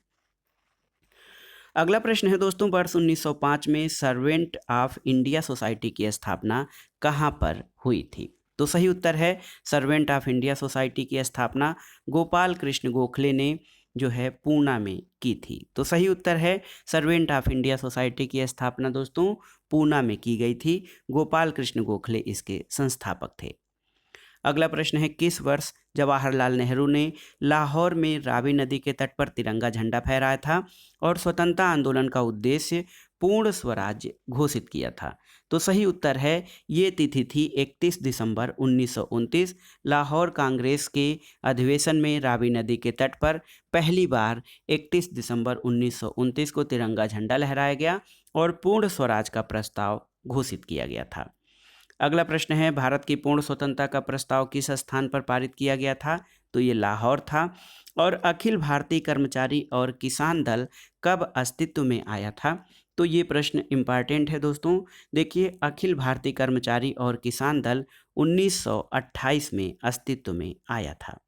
अगला प्रश्न है दोस्तों, वर्ष 1905 में सर्वेंट ऑफ इंडिया सोसाइटी की स्थापना कहाँ पर हुई थी? तो सही उत्तर है, सर्वेंट ऑफ इंडिया सोसाइटी की स्थापना गोपाल कृष्ण गोखले ने जो है पूना में की थी। तो सही उत्तर है, सर्वेंट ऑफ इंडिया सोसाइटी की स्थापना दोस्तों पूना में की गई थी। गोपाल कृष्ण गोखले इसके संस्थापक थे। अगला प्रश्न है, किस वर्ष जवाहरलाल नेहरू ने लाहौर में रावी नदी के तट पर तिरंगा झंडा फहराया था और स्वतंत्रता आंदोलन का उद्देश्य पूर्ण स्वराज्य घोषित किया था? तो सही उत्तर है, ये तिथि थी 31 दिसंबर 1929। लाहौर कांग्रेस के अधिवेशन में रावी नदी के तट पर पहली बार 31 दिसंबर 1929 को तिरंगा झंडा लहराया गया और पूर्ण स्वराज का प्रस्ताव घोषित किया गया था। अगला प्रश्न है, भारत की पूर्ण स्वतंत्रता का प्रस्ताव किस स्थान पर पारित किया गया था? तो ये लाहौर था। और अखिल भारतीय कर्मचारी और किसान दल कब अस्तित्व में आया था? तो ये प्रश्न इम्पॉर्टेंट है दोस्तों। देखिए, अखिल भारतीय कर्मचारी और किसान दल 1928 में अस्तित्व में आया था।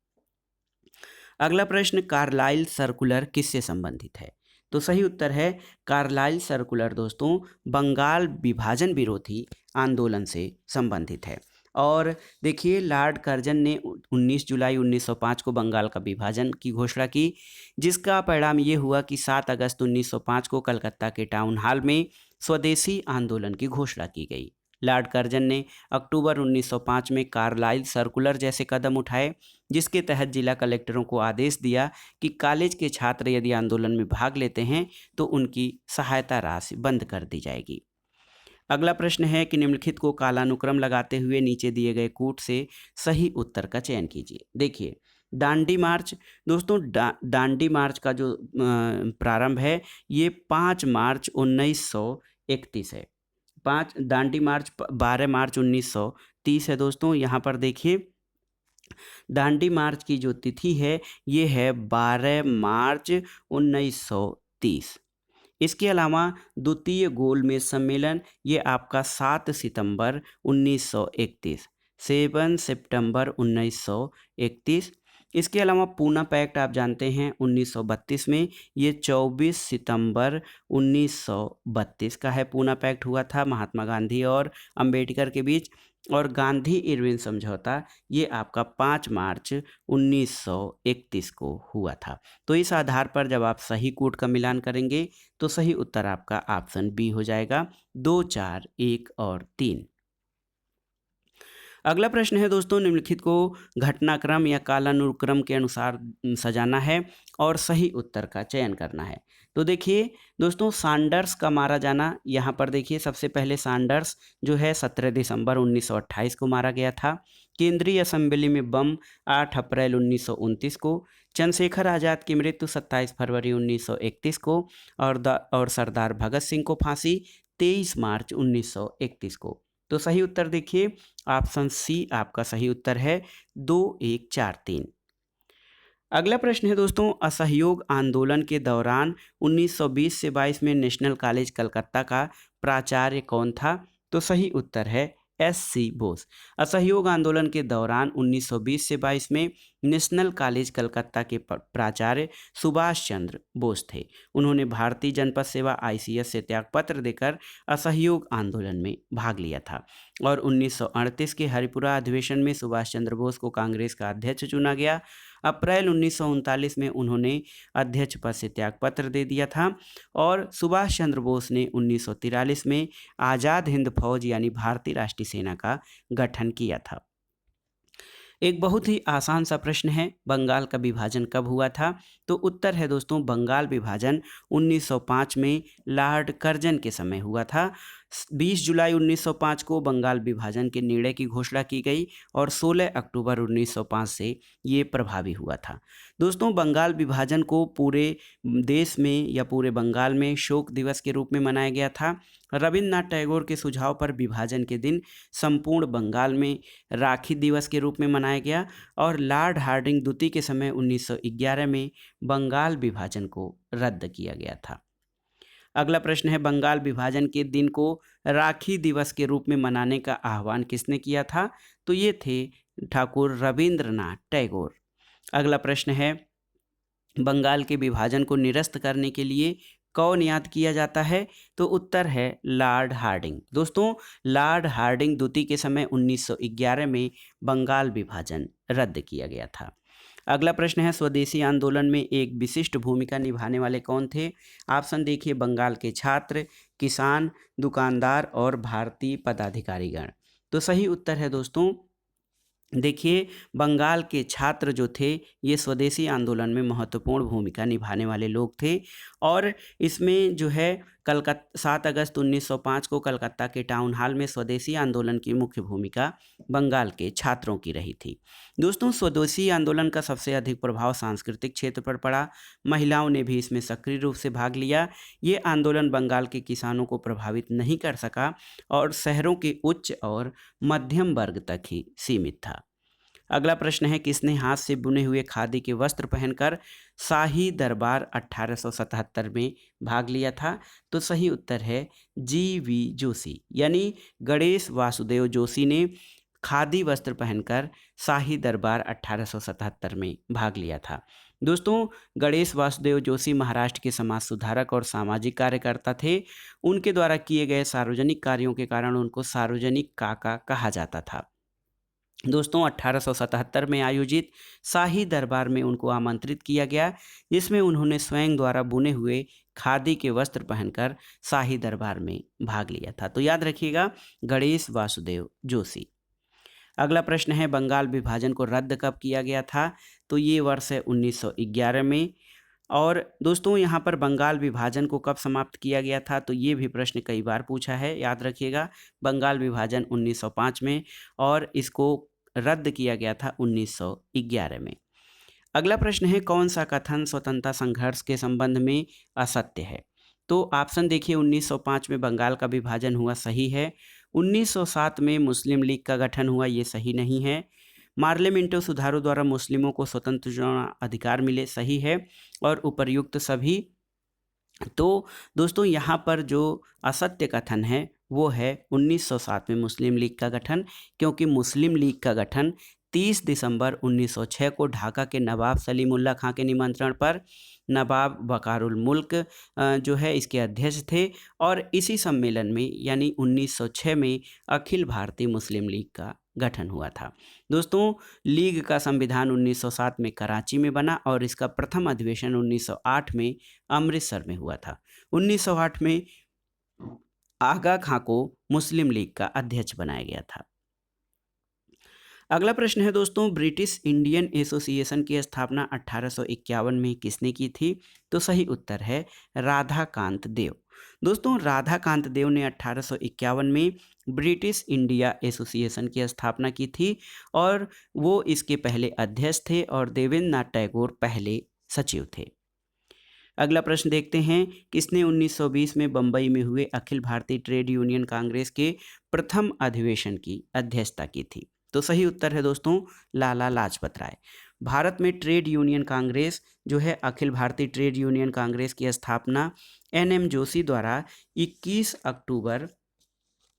अगला प्रश्न, कार्लाइल सर्कुलर किससे संबंधित है? तो सही उत्तर है, कार्लाइल सर्कुलर दोस्तों बंगाल विभाजन विरोधी आंदोलन से संबंधित है। और देखिए, लॉर्ड कर्जन ने 19 जुलाई 1905 को बंगाल का विभाजन की घोषणा की, जिसका परिणाम ये हुआ कि 7 अगस्त 1905 को कलकत्ता के टाउन हॉल में स्वदेशी आंदोलन की घोषणा की गई। लॉर्ड कर्जन ने अक्टूबर 1905 में कार्लाइल सर्कुलर जैसे कदम उठाए, जिसके तहत जिला कलेक्टरों को आदेश दिया कि कॉलेज के छात्र यदि आंदोलन में भाग लेते हैं तो उनकी सहायता राशि बंद कर दी जाएगी। अगला प्रश्न है कि निम्नलिखित को कालानुक्रम लगाते हुए नीचे दिए गए कूट से सही उत्तर का चयन कीजिए। देखिए, दांडी मार्च दोस्तों, दांडी मार्च का जो प्रारंभ है ये 5 मार्च 1931 है। दांडी मार्च 12 मार्च 1930 है दोस्तों। यहाँ पर देखिए, दांडी मार्च की जो तिथि है ये है 12 मार्च 1930। इसके अलावा द्वितीय गोलमेज सम्मेलन ये आपका 7 सितंबर 1931, 7 सितंबर 1931। इसके अलावा पूना पैक्ट आप जानते हैं 1932 में, ये 24 सितंबर 1932 का है। पूना पैक्ट हुआ था महात्मा गांधी और अंबेडकर के बीच। और गांधी इरविन समझौता ये आपका 5 मार्च 1931 को हुआ था। तो इस आधार पर जब आप सही कूट का मिलान करेंगे तो सही उत्तर आपका ऑप्शन बी हो जाएगा, 2, 4, 1 और 3। अगला प्रश्न है दोस्तों, निम्नलिखित को घटनाक्रम या कालानुक्रम के अनुसार सजाना है और सही उत्तर का चयन करना है। तो देखिए दोस्तों, सैंडर्स का मारा जाना, यहाँ पर देखिए सबसे पहले सैंडर्स जो है 17 दिसंबर 1928 को मारा गया था। केंद्रीय असेंबली में बम 8 अप्रैल 1929 को, चंद्रशेखर आज़ाद की मृत्यु 27 फरवरी 1931 को, और सरदार भगत सिंह को फांसी 23 मार्च 1931 को। तो सही उत्तर देखिए ऑप्शन सी आपका सही उत्तर है 2143। अगला प्रश्न है दोस्तों, असहयोग आंदोलन के दौरान 1920 से 22 में नेशनल कॉलेज कलकत्ता का प्राचार्य कौन था? तो सही उत्तर है एस.सी. बोस। असहयोग आंदोलन के दौरान 1920 से 22 में नेशनल कॉलेज कलकत्ता के प्राचार्य सुभाष चंद्र बोस थे। उन्होंने भारतीय जनपद सेवा ICS से त्यागपत्र देकर असहयोग आंदोलन में भाग लिया था और 1938 के हरिपुरा अधिवेशन में सुभाष चंद्र बोस को कांग्रेस का अध्यक्ष चुना गया। अप्रैल 1939 में उन्होंने अध्यक्ष पद से त्यागपत्र दे दिया था और सुभाष चंद्र बोस ने 1943 में आज़ाद हिंद फौज यानी भारतीय राष्ट्रीय सेना का गठन किया था। एक बहुत ही आसान सा प्रश्न है, बंगाल का विभाजन कब हुआ था? तो उत्तर है दोस्तों बंगाल विभाजन 1905 में लॉर्ड कर्जन के समय हुआ था। 20 जुलाई 1905 को बंगाल विभाजन के निर्णय की घोषणा की गई और 16 अक्टूबर 1905 से ये प्रभावी हुआ था। दोस्तों बंगाल विभाजन को पूरे देश में या पूरे बंगाल में शोक दिवस के रूप में मनाया गया था। रविन्द्रनाथ टैगोर के सुझाव पर विभाजन के दिन संपूर्ण बंगाल में राखी दिवस के रूप में मनाया गया और लॉर्ड हार्डिंग द्वितीय के समय 1911 में बंगाल विभाजन को रद्द किया गया था। अगला प्रश्न है, बंगाल विभाजन के दिन को राखी दिवस के रूप में मनाने का आह्वान किसने किया था? तो ये थे ठाकुर रविंद्रनाथ टैगोर। अगला प्रश्न है, बंगाल के विभाजन को निरस्त करने के लिए कौन याद किया जाता है? तो उत्तर है लॉर्ड हार्डिंग। दोस्तों लॉर्ड हार्डिंग द्वितीय के समय 1911 में बंगाल विभाजन रद्द किया गया था। अगला प्रश्न है, स्वदेशी आंदोलन में एक विशिष्ट भूमिका निभाने वाले कौन थे? ऑप्शन देखिए, बंगाल के छात्र, किसान, दुकानदार और भारतीय पदाधिकारीगण। तो सही उत्तर है दोस्तों देखिए बंगाल के छात्र जो थे ये स्वदेशी आंदोलन में महत्वपूर्ण भूमिका निभाने वाले लोग थे और इसमें जो है 7 अगस्त 1905 को कलकत्ता के टाउन हॉल में स्वदेशी आंदोलन की मुख्य भूमिका बंगाल के छात्रों की रही थी। दोस्तों स्वदेशी आंदोलन का सबसे अधिक प्रभाव सांस्कृतिक क्षेत्र पर पड़ा, महिलाओं ने भी इसमें सक्रिय रूप से भाग लिया। ये आंदोलन बंगाल के किसानों को प्रभावित नहीं कर सका और शहरों के उच्च और मध्यम वर्ग तक ही सीमित था। अगला प्रश्न है, किसने हाथ से बुने हुए खादी के वस्त्र पहनकर शाही दरबार 1877 में भाग लिया था? तो सही उत्तर है GV जोशी, यानी गणेश वासुदेव जोशी ने खादी वस्त्र पहनकर शाही दरबार 1877 में भाग लिया था। दोस्तों गणेश वासुदेव जोशी महाराष्ट्र के समाज सुधारक और सामाजिक कार्यकर्ता थे। उनके द्वारा किए गए सार्वजनिक कार्यों के कारण उनको सार्वजनिक काका कहा जाता था। दोस्तों 1877 में आयोजित शाही दरबार में उनको आमंत्रित किया गया, जिसमें उन्होंने स्वयं द्वारा बुने हुए खादी के वस्त्र पहनकर शाही दरबार में भाग लिया था। तो याद रखिएगा गणेश वासुदेव जोशी। अगला प्रश्न है, बंगाल विभाजन को रद्द कब किया गया था? तो ये वर्ष है 1911 में। और दोस्तों यहाँ पर बंगाल विभाजन को कब समाप्त किया गया था? तो ये भी प्रश्न कई बार पूछा है, याद रखिएगा बंगाल विभाजन 1905 में और इसको रद्द किया गया था 1911 में। अगला प्रश्न है, कौन सा कथन स्वतंत्रता संघर्ष के संबंध में असत्य है? तो ऑप्शन देखिए, 1905 में बंगाल का विभाजन हुआ, सही है। 1907 में मुस्लिम लीग का गठन हुआ, ये सही नहीं है। मार्लियामेंटो सुधारों द्वारा मुस्लिमों को स्वतंत्र चुनाव अधिकार मिले, सही है। और उपर्युक्त सभी। तो दोस्तों यहाँ पर जो असत्य कथन है वो है 1907 में मुस्लिम लीग का गठन, क्योंकि मुस्लिम लीग का गठन 30 दिसंबर 1906 को ढाका के नवाब सलीमुल्लाह खां के निमंत्रण पर नवाब वकारुल मुल्क जो है इसके अध्यक्ष थे और इसी सम्मेलन में यानी 1906 में अखिल भारतीय मुस्लिम लीग का गठन हुआ था। दोस्तों लीग का संविधान 1907 में कराची में बना और इसका प्रथम अधिवेशन 1908 में अमृतसर में हुआ था। 1908 में आगा खां को मुस्लिम लीग का अध्यक्ष बनाया गया था। अगला प्रश्न है दोस्तों, ब्रिटिश इंडियन एसोसिएशन की स्थापना 1851 में किसने की थी? तो सही उत्तर है राधाकांत देव। दोस्तों राधाकांत देव ने 1851 में ब्रिटिश इंडिया एसोसिएशन की स्थापना की थी और वो इसके पहले अध्यक्ष थे और देवेंद्र नाथ टैगोर पहले सचिव थे। अगला प्रश्न देखते हैं, किसने 1920 में बंबई में हुए अखिल भारतीय ट्रेड यूनियन कांग्रेस के प्रथम अधिवेशन की अध्यक्षता की थी? तो सही उत्तर है दोस्तों लाला लाजपत राय। भारत में ट्रेड यूनियन कांग्रेस जो है अखिल भारतीय ट्रेड यूनियन कांग्रेस की स्थापना एनएम जोशी द्वारा 21 अक्टूबर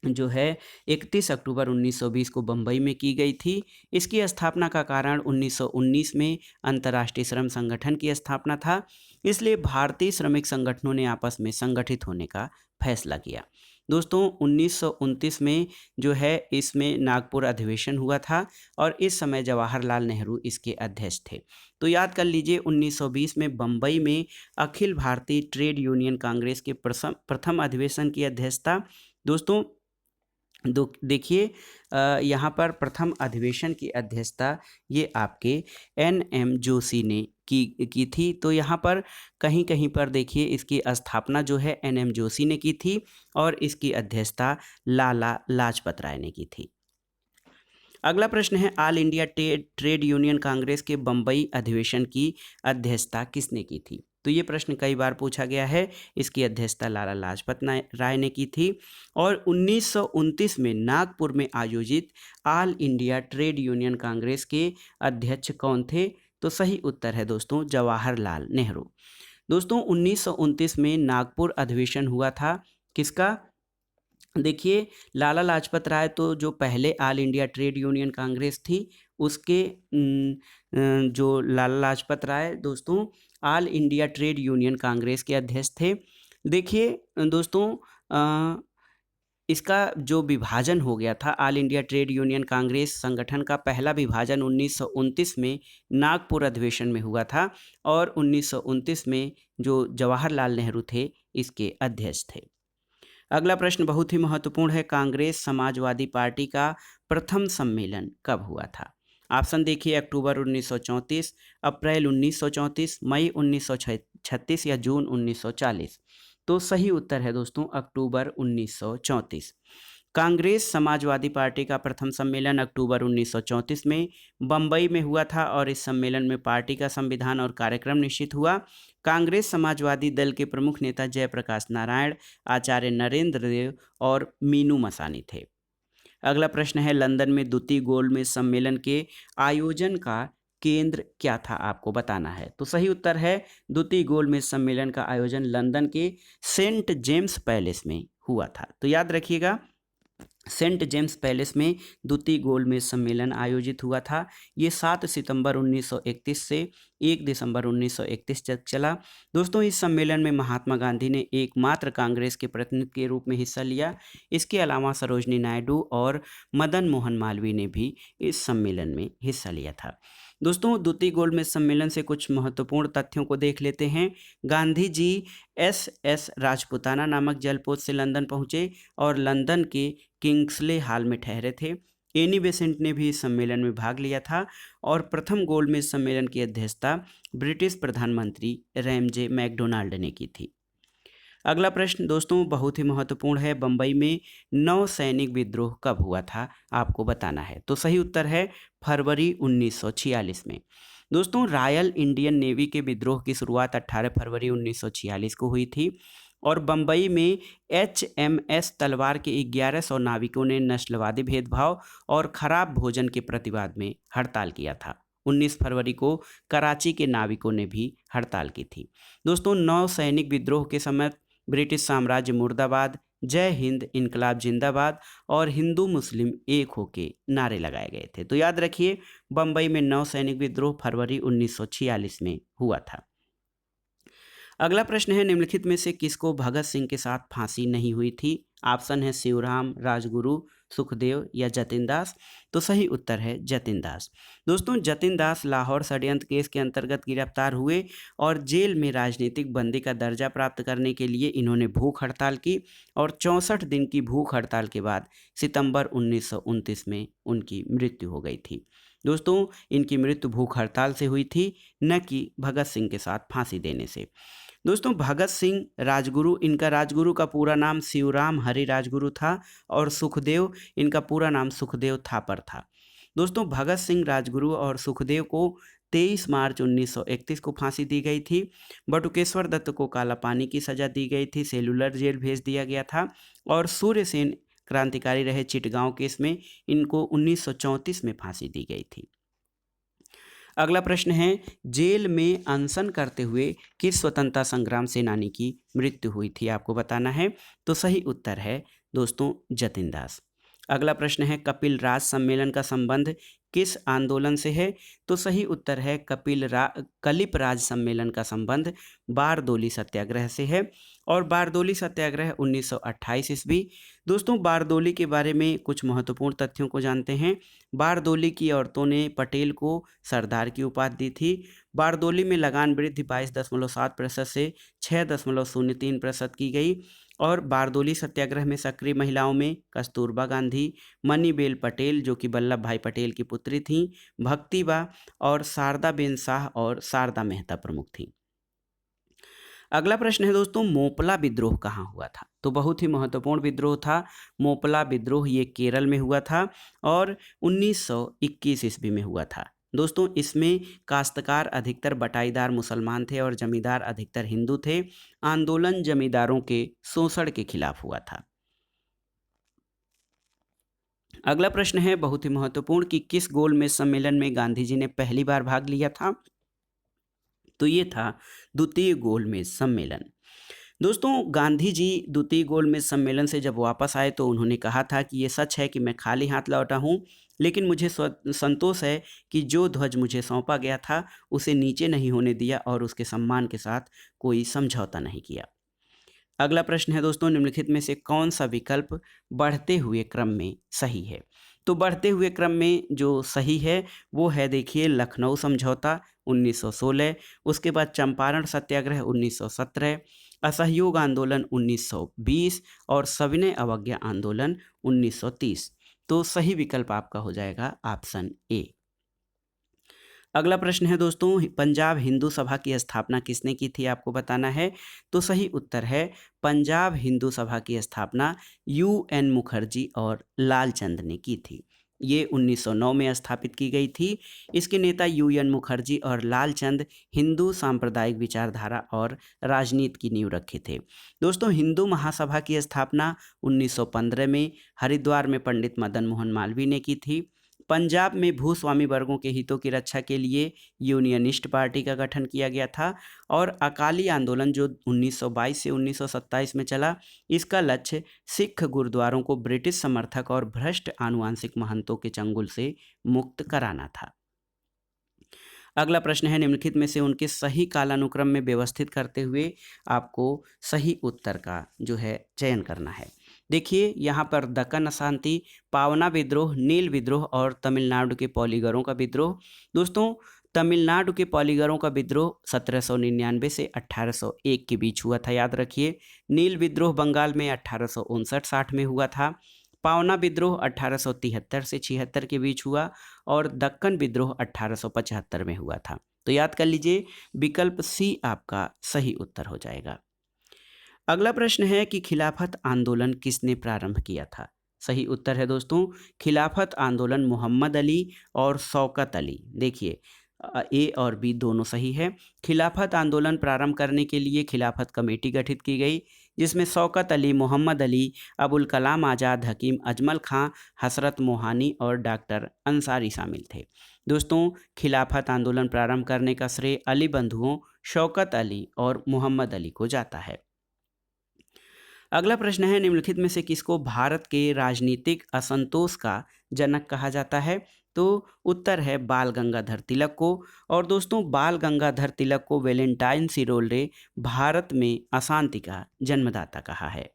जो है 31 अक्टूबर 1920 को बंबई में की गई थी। इसकी स्थापना का कारण 1919 में अंतर्राष्ट्रीय श्रम संगठन की स्थापना था, इसलिए भारतीय श्रमिक संगठनों ने आपस में संगठित होने का फैसला किया। दोस्तों 1929 में जो है इसमें नागपुर अधिवेशन हुआ था और इस समय जवाहरलाल नेहरू इसके अध्यक्ष थे। तो याद कर लीजिए 1920 में बंबई में अखिल भारतीय ट्रेड यूनियन कांग्रेस के प्रथम अधिवेशन की अध्यक्षता दोस्तों देखिए यहाँ पर प्रथम अधिवेशन की अध्यक्षता ये आपके एनएम जोशी ने की थी। तो यहाँ पर कहीं कहीं पर देखिए इसकी स्थापना जो है एनएम जोशी ने की थी और इसकी अध्यक्षता लाला लाजपत राय ने की थी। अगला प्रश्न है, all India trade union Congress के बंबई अधिवेशन की अध्यक्षता किसने की थी? तो ये प्रश्न कई बार पूछा गया है। इसकी अध्यक्षता लाला लाजपत राय ने की थी और 1929 में नागपुर में आयोजित all India trade union Congress के अध्यक्ष कौन थे? तो सही उत्तर है दोस्तों जवाहरलाल नेहरू। दोस्तों 1929 में नागपुर अधिवेशन हुआ था किसका? देखिए लाला लाजपत राय तो जो पहले all India trade union Congress थी उसके जो लाला लाजपत राय दोस्तों all India trade union Congress के अध्यक्ष थे। देखिए दोस्तों इसका जो विभाजन हो गया था all India trade union Congress संगठन का पहला विभाजन 1929 में नागपुर अधिवेशन में हुआ था और 1929 में जो जवाहरलाल नेहरू थे इसके अध्यक्ष थे। अगला प्रश्न बहुत ही महत्वपूर्ण है, कांग्रेस समाजवादी पार्टी का प्रथम सम्मेलन कब हुआ था? ऑप्शन देखिए अक्टूबर 1934, अप्रैल 1934, मई 1936 या जून 1940। तो सही उत्तर है दोस्तों अक्टूबर 1934। कांग्रेस समाजवादी पार्टी का प्रथम सम्मेलन अक्टूबर 1934 में बंबई में हुआ था और इस सम्मेलन में पार्टी का संविधान और कार्यक्रम निश्चित हुआ। कांग्रेस समाजवादी दल के प्रमुख नेता जयप्रकाश नारायण, आचार्य नरेंद्र देव और मीनू मसानी थे। अगला प्रश्न है, लंदन में द्वितीय गोलमेज सम्मेलन के आयोजन का केंद्र क्या था? आपको बताना है। तो सही उत्तर है द्वितीय गोलमेज सम्मेलन का आयोजन लंदन के सेंट जेम्स पैलेस में हुआ था। तो याद रखिएगा सेंट जेम्स पैलेस में द्वितीय गोलमेज सम्मेलन आयोजित हुआ था। ये 7 सितंबर 1931 से 1 दिसंबर 1931 तक चला। दोस्तों इस सम्मेलन में महात्मा गांधी ने एकमात्र कांग्रेस के प्रतिनिधि के रूप में हिस्सा लिया। इसके अलावा सरोजनी नायडू और मदन मोहन मालवीय ने भी इस सम्मेलन में हिस्सा लिया था। दोस्तों द्वितीय गोलमेज सम्मेलन से कुछ महत्वपूर्ण तथ्यों को देख लेते हैं। गांधी जी एस राजपुताना नामक जलपोत से लंदन पहुंचे और लंदन के किंग्सले हॉल में ठहरे थे। एनी बेसेंट ने भी इस सम्मेलन में भाग लिया था और प्रथम गोलमेज सम्मेलन की अध्यक्षता ब्रिटिश प्रधानमंत्री रैमजे मैकडोनाल्ड ने की थी। अगला प्रश्न दोस्तों बहुत ही महत्वपूर्ण है, बंबई में नौसैनिक विद्रोह कब हुआ था? आपको बताना है। तो सही उत्तर है फरवरी 1946 में। दोस्तों रॉयल इंडियन नेवी के विद्रोह की शुरुआत 18 फरवरी 1946 को हुई थी और बंबई में HMS तलवार के 1100 नाविकों ने नस्लवादी भेदभाव और खराब भोजन के प्रतिवाद में हड़ताल किया था। 19 फरवरी को कराची के नाविकों ने भी हड़ताल की थी। दोस्तों नौसैनिक विद्रोह के समय ब्रिटिश साम्राज्य मुर्दाबाद, जय हिंद, इनकलाब जिंदाबाद और हिंदू मुस्लिम एक होके नारे लगाए गए थे। तो याद रखिए बंबई में नौसैनिक विद्रोह फरवरी 1946 में हुआ था। अगला प्रश्न है, निम्नलिखित में से किसको भगत सिंह के साथ फांसी नहीं हुई थी? ऑप्शन है शिवराम, राजगुरु, सुखदेव या जतिन दास। तो सही उत्तर है जतिन दास। दोस्तों जतिन दास लाहौर षड्यंत्र केस के अंतर्गत गिरफ्तार हुए और जेल में राजनीतिक बंदी का दर्जा प्राप्त करने के लिए इन्होंने भूख हड़ताल की और 64 दिन की भूख हड़ताल के बाद सितंबर 1929 में उनकी मृत्यु हो गई थी। दोस्तों इनकी मृत्यु भूख हड़ताल से हुई थी, न कि भगत सिंह के साथ फांसी देने से। दोस्तों भगत सिंह राजगुरु, इनका राजगुरु का पूरा नाम शिवराम हरि राजगुरु था और सुखदेव, इनका पूरा नाम सुखदेव थापर था। दोस्तों भगत सिंह राजगुरु और सुखदेव को 23 मार्च 1931 को फांसी दी गई थी। बटुकेश्वर दत्त को काला पानी की सजा दी गई थी, सेलुलर जेल भेज दिया गया था और सूर्यसेन क्रांतिकारी रहे चिटगांव केस में, इनको 1934 में फांसी दी गई थी। अगला प्रश्न है, जेल में अनशन करते हुए किस स्वतंत्रता संग्राम सेनानी की मृत्यु हुई थी, आपको बताना है। तो सही उत्तर है दोस्तों जतिन दास। अगला प्रश्न है, कपिल राज सम्मेलन का संबंध किस आंदोलन से है। तो सही उत्तर है कलिप राज सम्मेलन का संबंध बारदोली सत्याग्रह से है और बारदोली सत्याग्रह 1928 ईस्वी। दोस्तों बारदोली के बारे में कुछ महत्वपूर्ण तथ्यों को जानते हैं। बारदोली की औरतों ने पटेल को सरदार की उपाधि दी थी। बारदोली में लगान वृद्धि 22.7% से 6.03% की गई और बारदोली सत्याग्रह में सक्रिय महिलाओं में कस्तूरबा गांधी, मनीबेल पटेल जो कि वल्लभ भाई पटेल की पुत्री थीं, भक्तिबा और शारदा बेन शाह और शारदा मेहता प्रमुख थीं। अगला प्रश्न है दोस्तों, मोपला विद्रोह कहाँ हुआ था। तो बहुत ही महत्वपूर्ण विद्रोह था मोपला विद्रोह, ये केरल में हुआ था और 1921 ईस्वी में हुआ था। दोस्तों इसमें काश्तकार अधिकतर बटाईदार मुसलमान थे और जमींदार अधिकतर हिंदू थे। आंदोलन जमींदारों के शोषण के खिलाफ हुआ था। अगला प्रश्न है बहुत ही महत्वपूर्ण कि किस गोलमेज सम्मेलन में गांधी जी ने पहली बार भाग लिया था। तो ये था द्वितीय गोलमेज सम्मेलन। दोस्तों गांधी जी द्वितीय गोलमेज सम्मेलन से जब वापस आए तो उन्होंने कहा था कि ये सच है कि मैं खाली हाथ लौटा हूँ, लेकिन मुझे संतोष है कि जो ध्वज मुझे सौंपा गया था उसे नीचे नहीं होने दिया और उसके सम्मान के साथ कोई समझौता नहीं किया। अगला प्रश्न है दोस्तों, निम्नलिखित में से कौन सा विकल्प बढ़ते हुए क्रम में सही है। तो बढ़ते हुए क्रम में जो सही है वो है देखिए लखनऊ समझौता 1916, उसके बाद चंपारण सत्याग्रह 1917, असहयोग आंदोलन 1920 और सविनय अवज्ञा आंदोलन 1930। तो सही विकल्प आपका हो जाएगा ऑप्शन ए। अगला प्रश्न है दोस्तों, पंजाब हिंदू सभा की स्थापना किसने की थी, आपको बताना है। तो सही उत्तर है पंजाब हिंदू सभा की स्थापना UN मुखर्जी और लालचंद ने की थी। ये 1909 में स्थापित की गई थी। इसके नेता UN मुखर्जी और लालचंद हिंदू सांप्रदायिक विचारधारा और राजनीति की नींव रखे थे। दोस्तों हिंदू महासभा की स्थापना 1915 में हरिद्वार में पंडित मदन मोहन मालवीय ने की थी। पंजाब में भूस्वामी वर्गों के हितों की रक्षा के लिए यूनियनिस्ट पार्टी का गठन किया गया था और अकाली आंदोलन जो 1922 से 1927 में चला, इसका लक्ष्य सिख गुरुद्वारों को ब्रिटिश समर्थक और भ्रष्ट आनुवंशिक महंतों के चंगुल से मुक्त कराना था। अगला प्रश्न है, निम्नलिखित में से उनके सही कालानुक्रम में व्यवस्थित करते हुए आपको सही उत्तर का जो है चयन करना है। देखिए यहाँ पर दक्कन अशांति, पावना विद्रोह, नील विद्रोह और तमिलनाडु के पॉलीगरों का विद्रोह। दोस्तों तमिलनाडु के पॉलीगरों का विद्रोह 1799 से 1801 के बीच हुआ था, याद रखिए। नील विद्रोह बंगाल में 1859-60 में हुआ था। पावना विद्रोह 1873 से 76 के बीच हुआ और दक्कन विद्रोह 1875 में हुआ था। तो याद कर लीजिए विकल्प सी आपका सही उत्तर हो जाएगा। अगला प्रश्न है कि खिलाफत आंदोलन किसने प्रारंभ किया था। सही उत्तर है दोस्तों खिलाफत आंदोलन मोहम्मद अली और शौकत अली। देखिए ए और बी दोनों सही है। खिलाफत आंदोलन प्रारंभ करने के लिए खिलाफत कमेटी गठित की गई जिसमें शौकत अली, मोहम्मद अली, अबुल कलाम आज़ाद, हकीम अजमल खां, हसरत मोहानी और डॉक्टर अंसारी शामिल थे। दोस्तों खिलाफत आंदोलन प्रारंभ करने का श्रेय अली बंधुओं शौकत अली और मोहम्मद अली को जाता है। अगला प्रश्न है, निम्नलिखित में से किसको भारत के राजनीतिक असंतोष का जनक कहा जाता है। तो उत्तर है बाल गंगाधर तिलक को। और दोस्तों बाल गंगाधर तिलक को वैलेंटाइन सिरोल ने भारत में अशांति का जन्मदाता कहा है।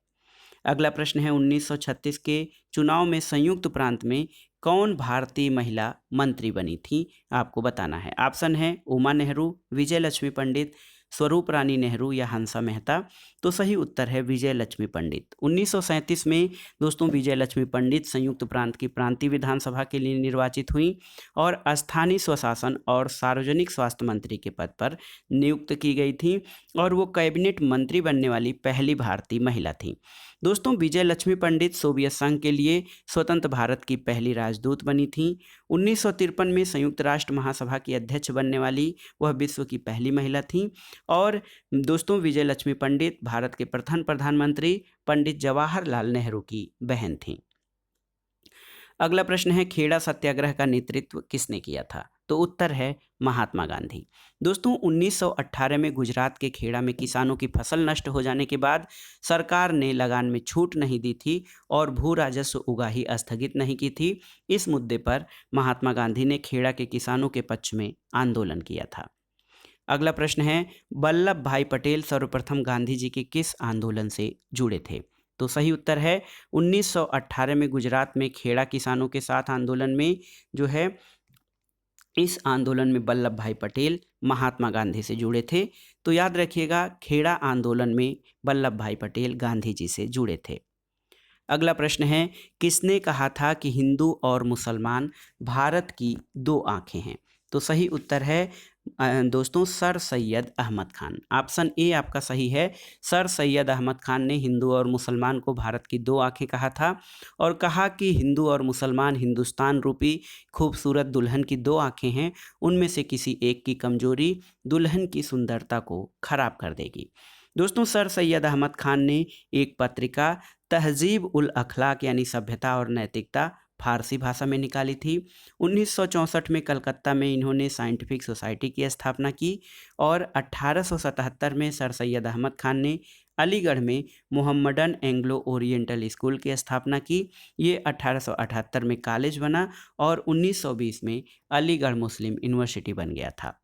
अगला प्रश्न है, 1936 के चुनाव में संयुक्त प्रांत में कौन भारतीय महिला मंत्री बनी थी, आपको बताना है। ऑप्शन है उमा नेहरू, विजय लक्ष्मी पंडित, स्वरूप रानी नेहरू या हंसा मेहता? तो सही उत्तर है विजय लक्ष्मी पंडित। 1937 में दोस्तों विजय लक्ष्मी पंडित संयुक्त प्रांत की प्रांतीय विधानसभा के लिए निर्वाचित हुई और स्थानीय स्वशासन और सार्वजनिक स्वास्थ्य मंत्री के पद पर नियुक्त की गई थी और वो कैबिनेट मंत्री बनने वाली पहली भारतीय महिला थी। दोस्तों विजय लक्ष्मी पंडित सोवियत संघ के लिए स्वतंत्र भारत की पहली राजदूत बनी थी। 1953 में संयुक्त राष्ट्र महासभा की अध्यक्ष बनने वाली वह विश्व की पहली महिला थी। और दोस्तों विजय लक्ष्मी पंडित भारत के प्रथम प्रधानमंत्री पंडित जवाहरलाल नेहरू की बहन थी। अगला प्रश्न है खेड़ा सत्याग्रह का नेतृत्व किसने किया था? तो उत्तर है महात्मा गांधी। दोस्तों 1918 में गुजरात के खेड़ा में किसानों की फसल नष्ट हो जाने के बाद सरकार ने लगान में छूट नहीं दी थी और भू राजस्व उगाही स्थगित नहीं की थी। इस मुद्दे पर महात्मा गांधी ने खेड़ा के किसानों के पक्ष में आंदोलन किया था। अगला प्रश्न है वल्लभ भाई पटेल सर्वप्रथम गांधी जी के किस आंदोलन से जुड़े थे? तो सही उत्तर है 1918 में गुजरात में खेड़ा किसानों के साथ आंदोलन में जो है इस आंदोलन में वल्लभ भाई पटेल महात्मा गांधी से जुड़े थे। तो याद रखिएगा खेड़ा आंदोलन में वल्लभ भाई पटेल गांधी जी से जुड़े थे। अगला प्रश्न है किसने कहा था कि हिंदू और मुसलमान भारत की दो आंखें हैं? तो सही उत्तर है दोस्तों sir Syed Ahmed Khan. Option A आपका सही है। सर सैयद अहमद खान ने हिंदू और मुसलमान को भारत की दो आंखें कहा था और कहा कि हिंदू और मुसलमान हिंदुस्तान रूपी खूबसूरत दुल्हन की दो आंखें हैं, उनमें से किसी एक की कमजोरी दुल्हन की सुंदरता को खराब कर देगी। दोस्तों सर सैयद अहमद खान ने एक पत्रिका तहजीब उल अखलाक यानी सभ्यता और नैतिकता फारसी भाषा में निकाली थी। 1964 में कलकत्ता में इन्होंने साइंटिफिक सोसाइटी की स्थापना की और 1877 में सर सैयद अहमद खान ने अलीगढ़ में मोहम्मडन एंग्लो ओरिएंटल स्कूल की स्थापना की। ये 1878 में कॉलेज बना और 1920 में अलीगढ़ मुस्लिम यूनिवर्सिटी बन गया था।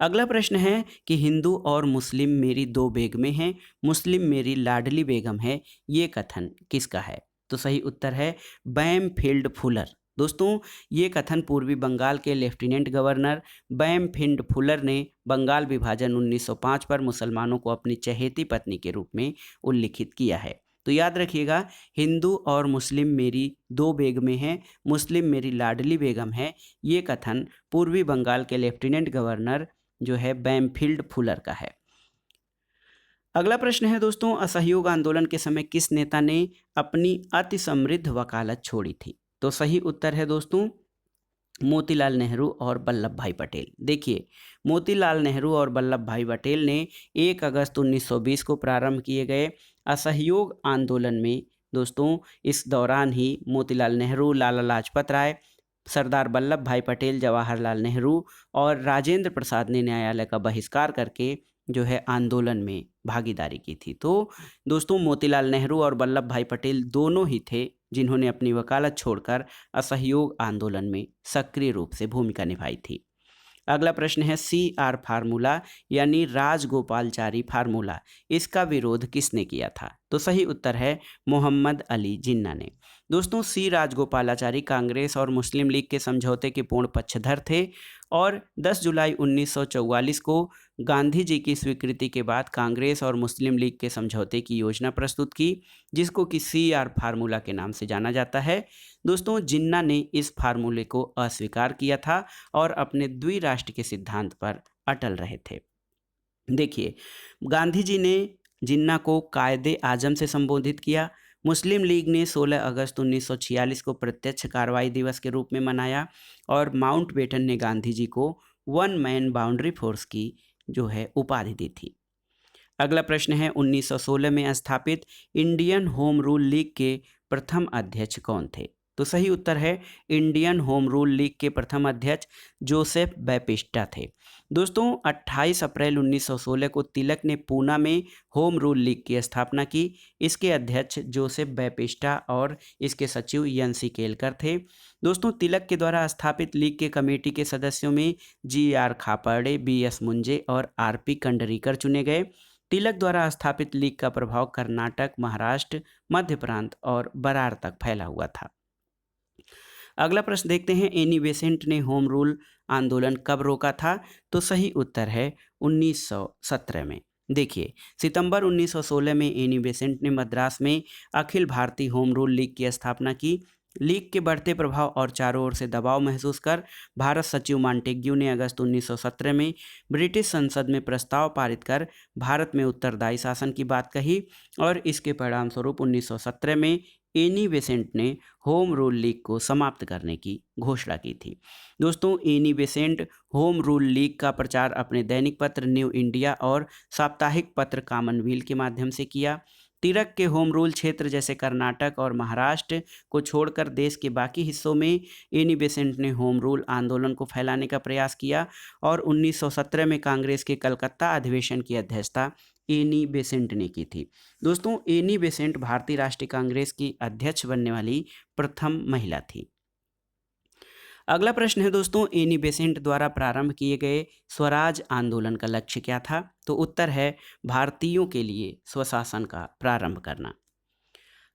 अगला प्रश्न है कि हिंदू और मुस्लिम मेरी दो बेगमें हैं, मुस्लिम मेरी लाडली बेगम है, ये कथन किसका है? तो सही उत्तर है बैमफील्ड फुलर। दोस्तों ये कथन पूर्वी बंगाल के लेफ्टिनेंट गवर्नर बैमफील्ड फुलर ने बंगाल विभाजन 1905 पर मुसलमानों को अपनी चहेती पत्नी के रूप में उल्लिखित किया है। तो याद रखिएगा हिंदू और मुस्लिम मेरी दो बेगमें हैं, मुस्लिम मेरी लाडली बेगम है, ये कथन पूर्वी बंगाल के लेफ्टिनेंट गवर्नर जो है बैमफील्ड फुलर का है। अगला प्रश्न है दोस्तों असहयोग आंदोलन के समय किस नेता ने अपनी अति समृद्ध वकालत छोड़ी थी? तो सही उत्तर है दोस्तों मोतीलाल नेहरू और वल्लभ भाई पटेल। देखिए मोतीलाल नेहरू और वल्लभ भाई पटेल ने 1 अगस्त 1920 को प्रारंभ किए गए असहयोग आंदोलन में दोस्तों इस दौरान ही मोतीलाल नेहरू, लाला लाजपत राय, सरदार वल्लभ भाई पटेल, जवाहरलाल नेहरू और राजेंद्र प्रसाद ने न्यायालय का बहिष्कार करके जो है आंदोलन में भागीदारी की थी। तो दोस्तों मोतीलाल नेहरू और वल्लभ भाई पटेल दोनों ही थे जिन्होंने अपनी वकालत छोड़कर असहयोग आंदोलन में सक्रिय रूप से भूमिका निभाई थी। अगला प्रश्न है CR फार्मूला यानी राजगोपालचारी फार्मूला, इसका विरोध किसने किया था? तो सही उत्तर है मोहम्मद अली जिन्ना ने। दोस्तों सी राजगोपालाचारी कांग्रेस और मुस्लिम लीग के समझौते के पूर्ण पक्षधर थे और 10 जुलाई 1944 को गांधी जी की स्वीकृति के बाद कांग्रेस और मुस्लिम लीग के समझौते की योजना प्रस्तुत की, जिसको कि CR फार्मूला के नाम से जाना जाता है। दोस्तों जिन्ना ने इस फार्मूले को अस्वीकार किया था और अपने द्विराष्ट्र के सिद्धांत पर अटल रहे थे। देखिए गांधी जी ने जिन्ना को कायदे आजम से संबोधित किया। मुस्लिम लीग ने 16 अगस्त 1946 को प्रत्यक्ष कार्रवाई दिवस के रूप में मनाया और माउंटबेटन ने गांधी जी को वन मैन बाउंड्री फोर्स की जो है उपाधि दी थी। अगला प्रश्न है 1916 में स्थापित इंडियन होम रूल लीग के प्रथम अध्यक्ष कौन थे? तो सही उत्तर है इंडियन होम रूल लीग के प्रथम अध्यक्ष जोसेफ बैपिस्टा थे। दोस्तों 28 अप्रैल 1916 को तिलक ने पूना में होम रूल लीग की स्थापना की। इसके अध्यक्ष जोसेफ बैपिस्टा और इसके सचिव NC केलकर थे। दोस्तों तिलक के द्वारा स्थापित लीग के कमेटी के सदस्यों में GR खापर्डे, BS मुंजे और RP कंडरीकर चुने गए। तिलक द्वारा स्थापित लीग का प्रभाव कर्नाटक, महाराष्ट्र, मध्य प्रांत और बरार तक फैला हुआ था। अगला प्रश्न देखते हैं एनी बेसेंट ने होम रूल आंदोलन कब रोका था? तो सही उत्तर है 1917 में। देखिए, सितंबर 1916 में एनी बेसेंट ने मद्रास में Akhil Bharatiya home rule league की स्थापना की। लीग के बढ़ते प्रभाव और चारों ओर से दबाव महसूस कर भारत सचिव मॉन्टेग्यू ने अगस्त 1917 में ब्रिटिश संसद में प्रस्ताव पारित कर भारत में उत्तरदायी शासन की बात कही और इसके परिणाम स्वरूप 1917 में एनी बेसेंट ने होम रूल लीग को समाप्त करने की घोषणा की थी। दोस्तों, Annie Besant home rule league का प्रचार अपने दैनिक पत्र न्यू इंडिया और साप्ताहिक पत्र कॉमनवेल्थ के माध्यम से किया। तिरक के होम रूल क्षेत्र जैसे कर्नाटक और महाराष्ट्र को छोड़कर देश के बाकी हिस्सों में एनी बेसेंट ने होम रूल आंदोलन को फैलाने का प्रयास किया और 1917 में कांग्रेस के कलकत्ता अधिवेशन की अध्यक्षता एनी बेसेंट ने की थी। दोस्तों, एनी बेसेंट भारतीय राष्ट्रीय कांग्रेस की अध्यक्ष बनने वाली प्रथम महिला थी। अगला प्रश्न है दोस्तों, एनी बेसेंट द्वारा प्रारंभ किए गए स्वराज आंदोलन का लक्ष्य क्या था? तो उत्तर है भारतीयों के लिए स्वशासन का प्रारंभ करना।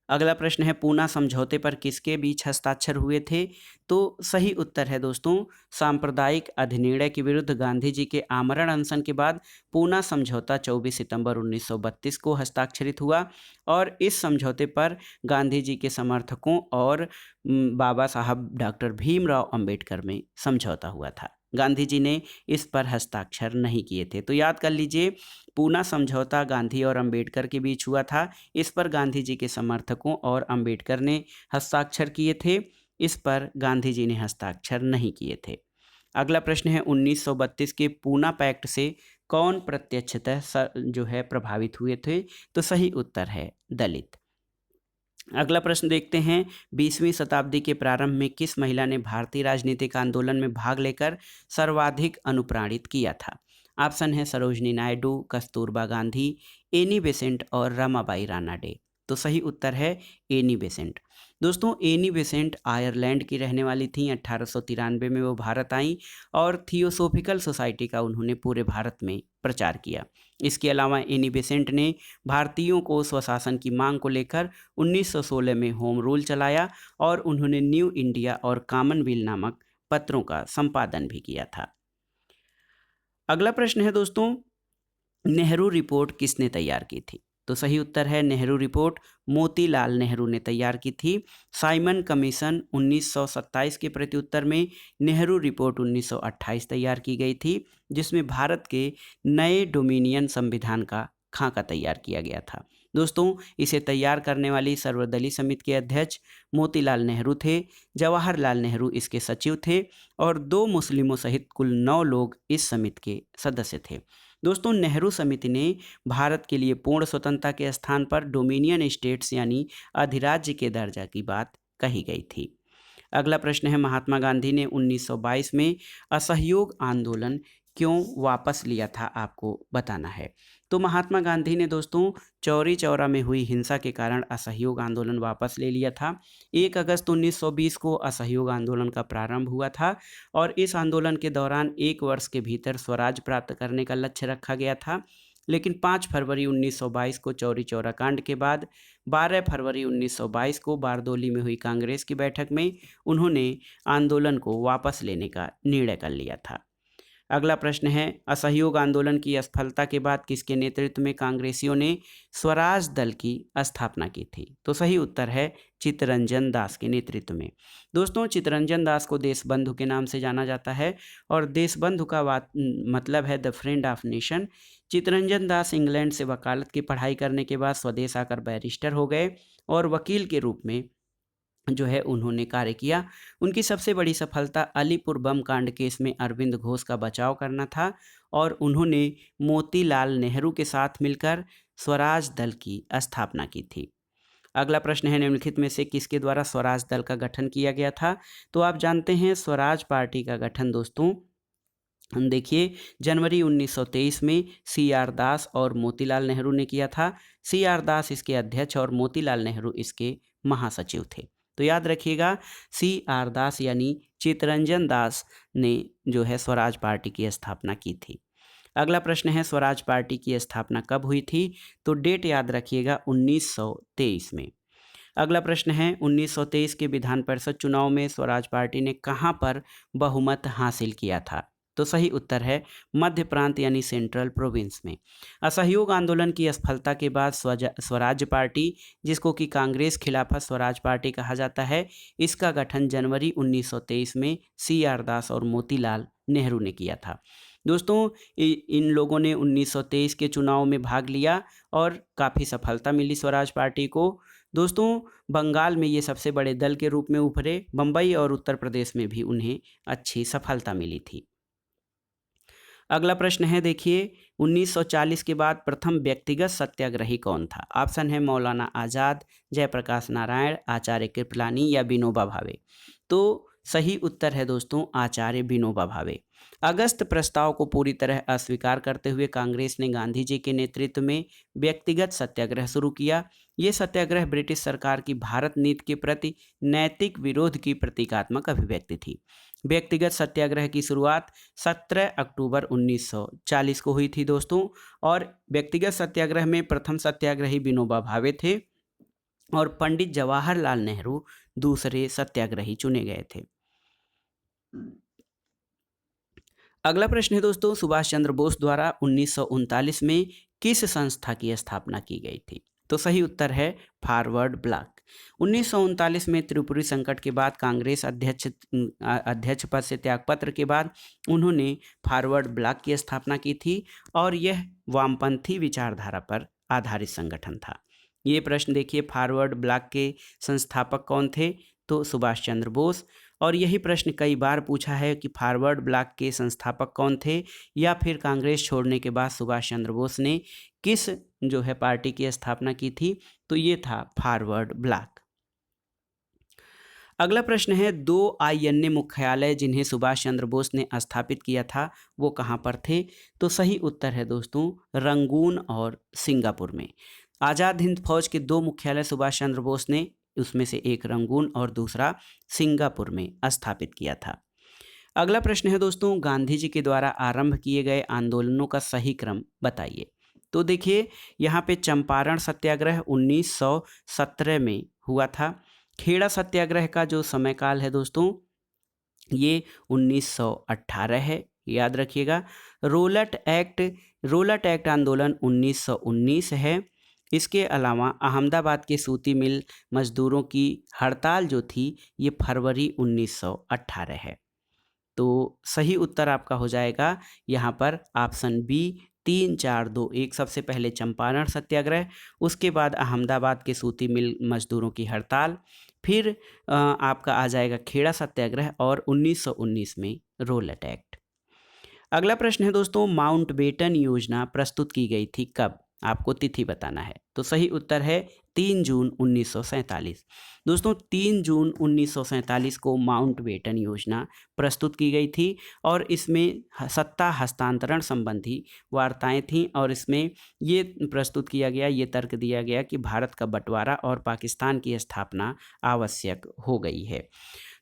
अगला प्रश्न है, पूना समझौते पर किसके बीच हस्ताक्षर हुए थे? तो सही उत्तर है दोस्तों, सांप्रदायिक अधिनिर्णय के विरुद्ध गांधी जी के आमरण अनशन के बाद पूना समझौता 24 सितंबर 1932 को हस्ताक्षरित हुआ और इस समझौते पर गांधी जी के समर्थकों और बाबा साहब डॉक्टर भीमराव अंबेडकर में समझौता हुआ था। गांधी जी ने इस पर हस्ताक्षर नहीं किए थे। तो याद कर लीजिए, पूना समझौता गांधी और अंबेडकर के बीच हुआ था। इस पर गांधी जी के समर्थकों और अंबेडकर ने हस्ताक्षर किए थे। इस पर गांधी जी ने हस्ताक्षर नहीं किए थे। अगला प्रश्न है, 1932 के पूना पैक्ट से कौन प्रत्यक्षतः जो है प्रभावित हुए थे? तो सही उत्तर है दलित। अगला प्रश्न देखते हैं, 20वीं शताब्दी के प्रारंभ में किस महिला ने भारतीय राजनीतिक आंदोलन में भाग लेकर सर्वाधिक अनुप्राणित किया था? ऑप्शन है सरोजनी नायडू, कस्तूरबा गांधी, एनी बेसेंट और रमाबाई रानाडे। तो सही उत्तर है एनी बेसेंट। दोस्तों, एनी बेसेंट आयरलैंड की रहने वाली थी। 1893 में वो भारत आई और थियोसोफिकल सोसाइटी का उन्होंने पूरे भारत में प्रचार किया। इसके अलावा एनी बेसेंट ने भारतीयों को स्वशासन की मांग को लेकर 1916 में होम रूल चलाया और उन्होंने न्यू इंडिया और कॉमनवेल्थ नामक पत्रों का संपादन भी किया था। अगला प्रश्न है दोस्तों, नेहरू रिपोर्ट किसने तैयार की थी? तो सही उत्तर है नेहरू रिपोर्ट मोतीलाल नेहरू ने तैयार की थी। साइमन कमीशन 1927 के प्रत्युत्तर में नेहरू रिपोर्ट 1928 तैयार की गई थी, जिसमें भारत के नए डोमिनियन संविधान का खाका तैयार किया गया था। दोस्तों, इसे तैयार करने वाली सर्वदलीय समिति के अध्यक्ष मोतीलाल नेहरू थे। जवाहरलाल नेहरू इसके सचिव थे और 2 मुस्लिमों सहित कुल 9 लोग इस समिति के सदस्य थे। दोस्तों, नेहरू समिति ने भारत के लिए पूर्ण स्वतंत्रता के स्थान पर डोमिनियन स्टेट्स यानी अधिराज्य के दर्जा की बात कही गई थी। अगला प्रश्न है, महात्मा गांधी ने 1922 में असहयोग आंदोलन क्यों वापस लिया था? आपको बताना है। तो महात्मा गांधी ने दोस्तों चौरी चौरा में हुई हिंसा के कारण असहयोग आंदोलन वापस ले लिया था। 1 अगस्त 1920 को असहयोग आंदोलन का प्रारंभ हुआ था और इस आंदोलन के दौरान 1 वर्ष के भीतर स्वराज प्राप्त करने का लक्ष्य रखा गया था। लेकिन 5 फरवरी 1922 को चौरी चौरा कांड के बाद 12 फरवरी 1922 को बारदोली में हुई कांग्रेस की बैठक में उन्होंने आंदोलन को वापस लेने का निर्णय कर लिया था। अगला प्रश्न है, असहयोग आंदोलन की असफलता के बाद किसके नेतृत्व में कांग्रेसियों ने स्वराज दल की स्थापना की थी? तो सही उत्तर है चित्तरंजन दास के नेतृत्व में। दोस्तों, चित्तरंजन दास को देशबंधु के नाम से जाना जाता है और देशबंधु का मतलब है the friend of nation. Chittaranjan Das England से वकालत की पढ़ाई करने के बाद स्वदेश आकर बैरिस्टर हो गए और वकील के रूप में जो है उन्होंने कार्य किया। उनकी सबसे बड़ी सफलता अलीपुर बम कांड केस में अरविंद घोष का बचाव करना था और उन्होंने मोतीलाल नेहरू के साथ मिलकर स्वराज दल की स्थापना की थी। अगला प्रश्न है, निम्नलिखित में से किसके द्वारा स्वराज दल का गठन किया गया था? तो आप जानते हैं स्वराज पार्टी का गठन दोस्तों देखिए जनवरी 1923 में CR दास और मोतीलाल नेहरू ने किया था। CR दास इसके अध्यक्ष और मोतीलाल नेहरू इसके महासचिव थे। तो याद रखिएगा, CR दास यानी चित्तरंजन दास ने जो है स्वराज पार्टी की स्थापना की थी। अगला प्रश्न है, स्वराज पार्टी की स्थापना कब हुई थी? तो डेट याद रखिएगा 1923 में। अगला प्रश्न है 1923 के विधान परिषद चुनाव में स्वराज पार्टी ने कहां पर बहुमत हासिल किया था? तो सही उत्तर है मध्य प्रांत यानी सेंट्रल प्रोविंस में। असहयोग आंदोलन की असफलता के बाद स्वराज पार्टी, जिसको कि कांग्रेस खिलाफत स्वराज पार्टी कहा जाता है, इसका गठन जनवरी 1923 में CR दास और मोतीलाल नेहरू ने किया था। दोस्तों इन लोगों ने 1923 के चुनाव में भाग लिया और काफ़ी सफलता मिली स्वराज पार्टी को। दोस्तों बंगाल में ये सबसे बड़े दल के रूप में उभरे, बम्बई और उत्तर प्रदेश में भी उन्हें अच्छी सफलता मिली थी। अगला प्रश्न है देखिए 1940 के बाद प्रथम व्यक्तिगत सत्याग्रही कौन था? ऑप्शन है मौलाना आज़ाद, जयप्रकाश नारायण, आचार्य कृपलानी या विनोबा भावे। तो सही उत्तर है दोस्तों आचार्य विनोबा भावे। अगस्त प्रस्ताव को पूरी तरह अस्वीकार करते हुए कांग्रेस ने गांधी जी के नेतृत्व में व्यक्तिगत सत्याग्रह शुरू किया। ये सत्याग्रह ब्रिटिश सरकार की भारत नीति के प्रति नैतिक विरोध की प्रतीकात्मक अभिव्यक्ति थी। व्यक्तिगत सत्याग्रह की शुरुआत 17 अक्टूबर 1940 को हुई थी दोस्तों, और व्यक्तिगत सत्याग्रह में प्रथम सत्याग्रही विनोबा भावे थे और पंडित जवाहरलाल नेहरू दूसरे सत्याग्रही चुने गए थे। अगला प्रश्न है दोस्तों सुभाष चंद्र बोस द्वारा 1939 में किस संस्था की स्थापना की गई थी? तो सही उत्तर है फॉरवर्ड ब्लॉक। 1939 में त्रिपुरी संकट के बाद कांग्रेस अध्यक्ष पद से त्यागपत्र के बाद उन्होंने फॉरवर्ड ब्लॉक की स्थापना की थी और यह वामपंथी विचारधारा पर आधारित संगठन था। ये प्रश्न देखिए फॉरवर्ड ब्लॉक के संस्थापक कौन थे? तो सुभाष चंद्र बोस। और यही प्रश्न कई बार पूछा है कि फॉरवर्ड ब्लॉक के संस्थापक कौन थे, या फिर कांग्रेस छोड़ने के बाद सुभाष चंद्र बोस ने किस जो है पार्टी की स्थापना की थी? तो ये था फॉरवर्ड ब्लॉक। अगला प्रश्न है 2 INA मुख्यालय जिन्हें सुभाष चंद्र बोस ने स्थापित किया था वो कहाँ पर थे? तो सही उत्तर है दोस्तों रंगून और सिंगापुर में। आज़ाद हिंद फौज के 2 मुख्यालय सुभाष चंद्र बोस ने, उसमें से एक रंगून और दूसरा सिंगापुर में स्थापित किया था। अगला प्रश्न है दोस्तों गांधी जी के द्वारा आरंभ किए गए आंदोलनों का सही क्रम बताइए। तो देखिए यहाँ पे चंपारण सत्याग्रह 1917 में हुआ था। खेड़ा सत्याग्रह का जो समय काल है दोस्तों ये 1918 है, याद रखिएगा। रोलट एक्ट आंदोलन 1919 है। इसके अलावा अहमदाबाद के सूती मिल मजदूरों की हड़ताल जो थी ये फरवरी 1918 है। तो सही उत्तर आपका हो जाएगा यहाँ पर ऑप्शन बी 3, 4, 2, 1। सबसे पहले चंपारण सत्याग्रह, उसके बाद अहमदाबाद के सूती मिल मजदूरों की हड़ताल, फिर आपका आ जाएगा खेड़ा सत्याग्रह और 1919 में रोलट एक्ट। अगला प्रश्न है दोस्तों माउंटबेटन योजना प्रस्तुत की गई थी कब? आपको तिथि बताना है। तो सही उत्तर है 3 जून 1947। दोस्तों 3 जून 1947 को माउंटबेटन योजना प्रस्तुत की गई थी और इसमें सत्ता हस्तांतरण संबंधी वार्ताएं थीं और इसमें ये प्रस्तुत किया गया, ये तर्क दिया गया कि भारत का बंटवारा और पाकिस्तान की स्थापना आवश्यक हो गई है।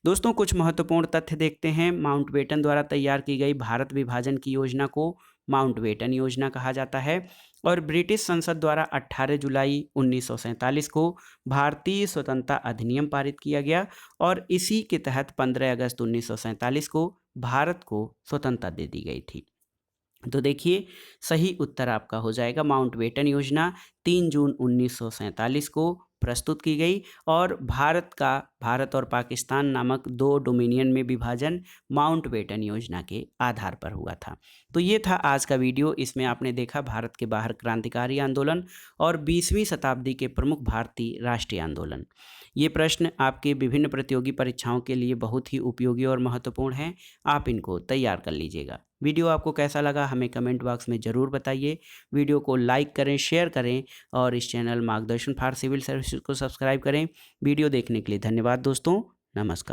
दोस्तों कुछ महत्वपूर्ण तथ्य देखते हैं। माउंटबेटन द्वारा तैयार की गई भारत विभाजन की योजना को माउंटबेटन योजना कहा जाता है और ब्रिटिश संसद द्वारा 18 जुलाई 1947 को भारतीय स्वतंत्रता अधिनियम पारित किया गया और इसी के तहत 15 अगस्त 1947 को भारत को स्वतंत्रता दे दी गई थी। तो देखिए सही उत्तर आपका हो जाएगा माउंटबेटन योजना 3 जून 1947 को प्रस्तुत की गई और भारत और पाकिस्तान नामक 2 डोमिनियन में विभाजन माउंटबेटन योजना के आधार पर हुआ था। तो ये था आज का वीडियो। इसमें आपने देखा भारत के बाहर क्रांतिकारी आंदोलन और 20वीं शताब्दी के प्रमुख भारतीय राष्ट्रीय आंदोलन। ये प्रश्न आपके विभिन्न प्रतियोगी परीक्षाओं के लिए बहुत ही उपयोगी और महत्वपूर्ण हैं। आप इनको तैयार कर लीजिएगा। वीडियो आपको कैसा लगा हमें कमेंट बॉक्स में ज़रूर बताइए। वीडियो को लाइक करें, शेयर करें और इस चैनल मार्गदर्शन फॉर सिविल सर्विसेज को सब्सक्राइब करें। वीडियो देखने के लिए धन्यवाद दोस्तों। नमस्कार।